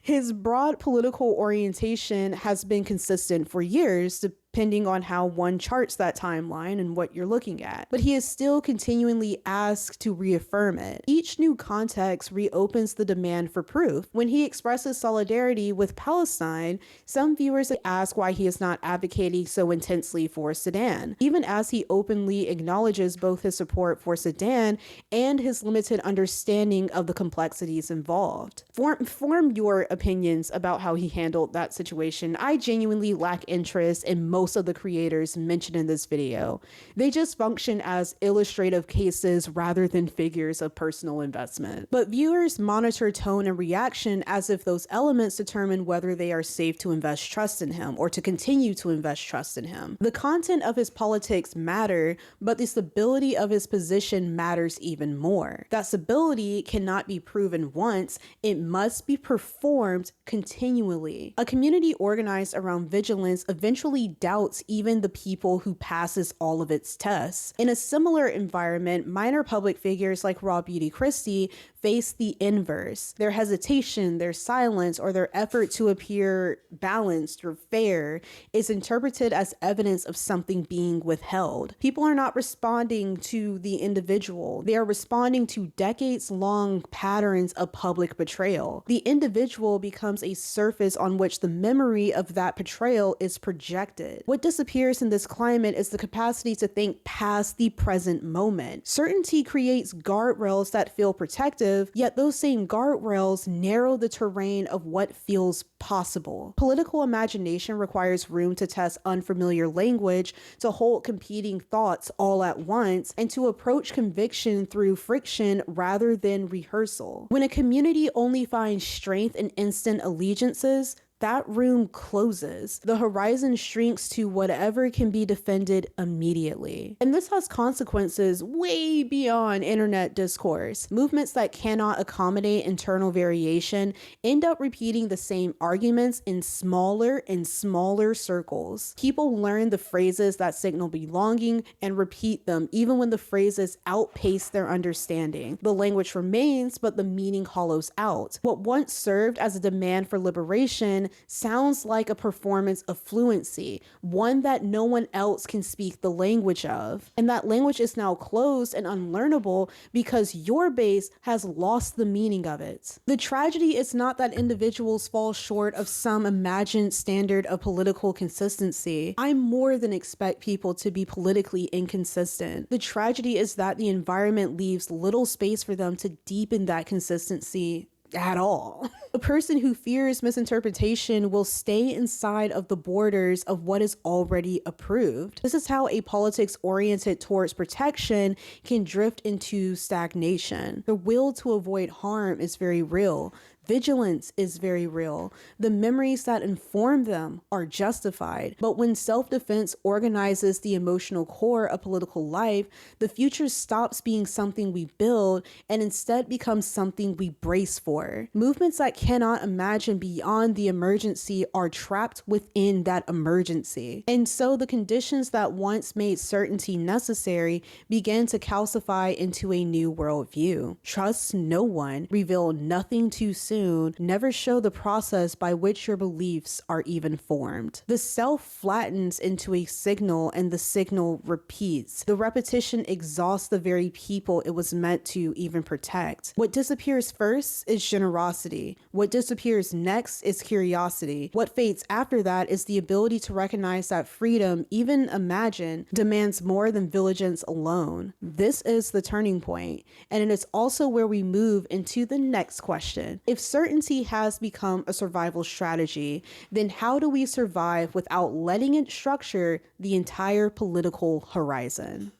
His broad political orientation has been consistent for years, depending on how one charts that timeline and what you're looking at. But he is still continually asked to reaffirm it. Each new context reopens the demand for proof. When he expresses solidarity with Palestine, some viewers ask why he is not advocating so intensely for Sudan, even as he openly acknowledges both his support for Sudan and his limited understanding of the complexities involved. Form your opinions about how he handled that situation. I genuinely lack interest in most of the creators mentioned in this video. They just function as illustrative cases rather than figures of personal investment. But viewers monitor tone and reaction as if those elements determine whether they are safe to invest trust in him or to continue to invest trust in him. The content of his politics matter, but the stability of his position matters even more. That stability cannot be proven once, it must be performed continually. A community organized around vigilance eventually doubts even the people who passes all of its tests. In a similar environment, minor public figures like RawBeautyKristi face the inverse. Their hesitation, their silence, or their effort to appear balanced or fair is interpreted as evidence of something being withheld. People are not responding to the individual. They are responding to decades-long patterns of public betrayal. The individual becomes a surface on which the memory of that betrayal is projected. What disappears in this climate is the capacity to think past the present moment. Certainty creates guardrails that feel protective, yet those same guardrails narrow the terrain of what feels possible. Political imagination requires room to test unfamiliar language, to hold competing thoughts all at once, and to approach conviction through friction rather than rehearsal. When a community only finds strength in instant allegiances, that room closes. The horizon shrinks to whatever can be defended immediately. And this has consequences way beyond internet discourse. Movements that cannot accommodate internal variation end up repeating the same arguments in smaller and smaller circles. People learn the phrases that signal belonging and repeat them even when the phrases outpace their understanding. The language remains, but the meaning hollows out. What once served as a demand for liberation sounds like a performance of fluency, one that no one else can speak the language of. And that language is now closed and unlearnable because your base has lost the meaning of it. The tragedy is not that individuals fall short of some imagined standard of political consistency. I more than expect people to be politically inconsistent. The tragedy is that the environment leaves little space for them to deepen that consistency at all. A person who fears misinterpretation will stay inside of the borders of what is already approved. This is how a politics oriented towards protection can drift into stagnation. The will to avoid harm is very real. Vigilance is very real. The memories that inform them are justified. But when self-defense organizes the emotional core of political life, the future stops being something we build and instead becomes something we brace for. Movements that cannot imagine beyond the emergency are trapped within that emergency. And so the conditions that once made certainty necessary begin to calcify into a new worldview. Trust no one, reveal nothing too soon, never show the process by which your beliefs are even formed. The self flattens into a signal and the signal repeats. The repetition exhausts the very people it was meant to even protect. What disappears first is generosity. What disappears next is curiosity. What fades after that is the ability to recognize that freedom, even imagined, demands more than vigilance alone. This is the turning point, and it is also where we move into the next question. If certainty has become a survival strategy, then how do we survive without letting it structure the entire political horizon?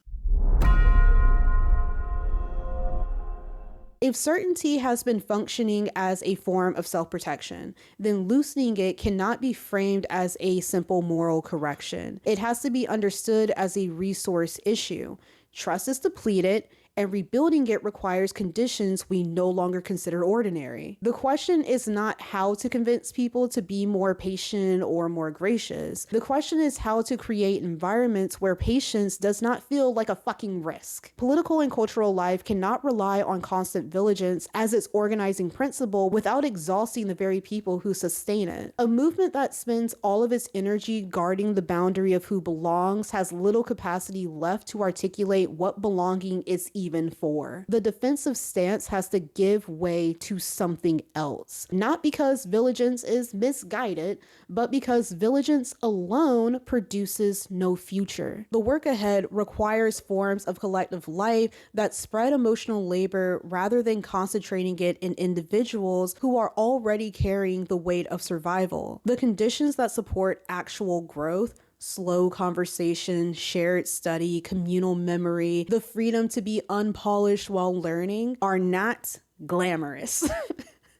If certainty has been functioning as a form of self-protection, then loosening it cannot be framed as a simple moral correction. It has to be understood as a resource issue. Trust is depleted, and rebuilding it requires conditions we no longer consider ordinary. The question is not how to convince people to be more patient or more gracious. The question is how to create environments where patience does not feel like a fucking risk. Political and cultural life cannot rely on constant vigilance as its organizing principle without exhausting the very people who sustain it. A movement that spends all of its energy guarding the boundary of who belongs has little capacity left to articulate what belonging is even for. The defensive stance has to give way to something else. Not because vigilance is misguided, but because vigilance alone produces no future. The work ahead requires forms of collective life that spread emotional labor rather than concentrating it in individuals who are already carrying the weight of survival. The conditions that support actual growth, slow conversation, shared study, communal memory, the freedom to be unpolished while learning are not glamorous.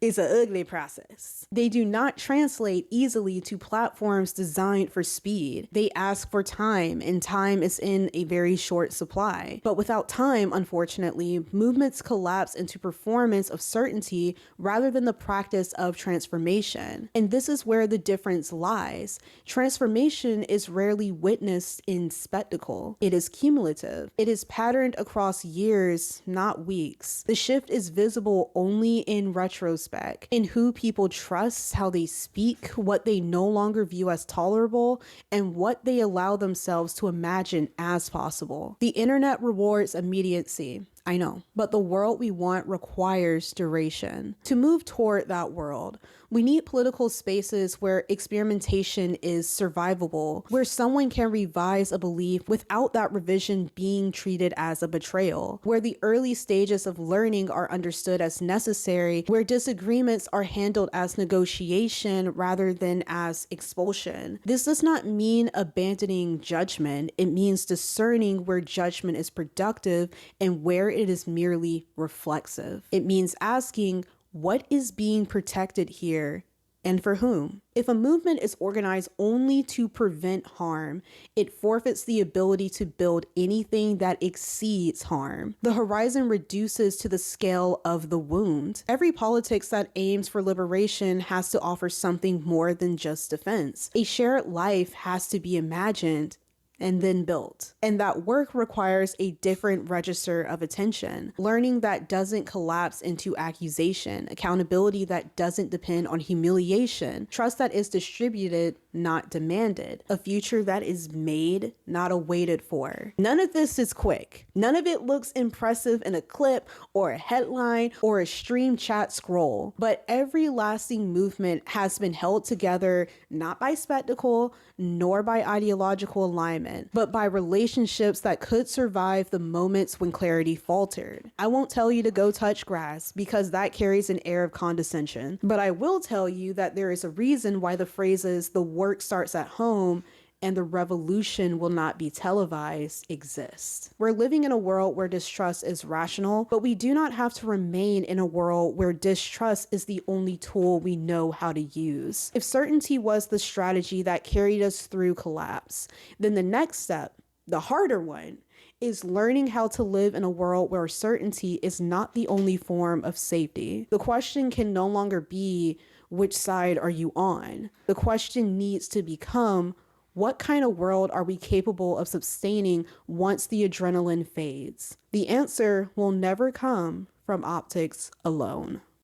It's an ugly process. They do not translate easily to platforms designed for speed. They ask for time, and time is in a very short supply. But without time, unfortunately, movements collapse into performance of certainty rather than the practice of transformation. And this is where the difference lies. Transformation is rarely witnessed in spectacle. It is cumulative. It is patterned across years, not weeks. The shift is visible only in retrospect, in who people trust, how they speak, what they no longer view as tolerable, and what they allow themselves to imagine as possible. The internet rewards immediacy. I know, but the world we want requires duration. To move toward that world, we need political spaces where experimentation is survivable, where someone can revise a belief without that revision being treated as a betrayal, where the early stages of learning are understood as necessary, where disagreements are handled as negotiation rather than as expulsion. This does not mean abandoning judgment. It means discerning where judgment is productive and where it is merely reflexive. It means asking, what is being protected here and for whom? If a movement is organized only to prevent harm, it forfeits the ability to build anything that exceeds harm. The horizon reduces to the scale of the wound. Every politics that aims for liberation has to offer something more than just defense. A shared life has to be imagined and then built. And that work requires a different register of attention, learning that doesn't collapse into accusation, accountability that doesn't depend on humiliation, trust that is distributed, not demanded, a future that is made, not awaited for. None of this is quick. None of it looks impressive in a clip or a headline or a stream chat scroll, but every lasting movement has been held together not by spectacle nor by ideological alignment, but by relationships that could survive the moments when clarity faltered. I won't tell you to go touch grass because that carries an air of condescension, but I will tell you that there is a reason why the phrases "the work starts at home" and "the revolution will not be televised" exist. We're living in a world where distrust is rational, but we do not have to remain in a world where distrust is the only tool we know how to use. If certainty was the strategy that carried us through collapse, then the next step, the harder one, is learning how to live in a world where certainty is not the only form of safety. The question can no longer be, which side are you on? The question needs to become, what kind of world are we capable of sustaining once the adrenaline fades? The answer will never come from optics alone.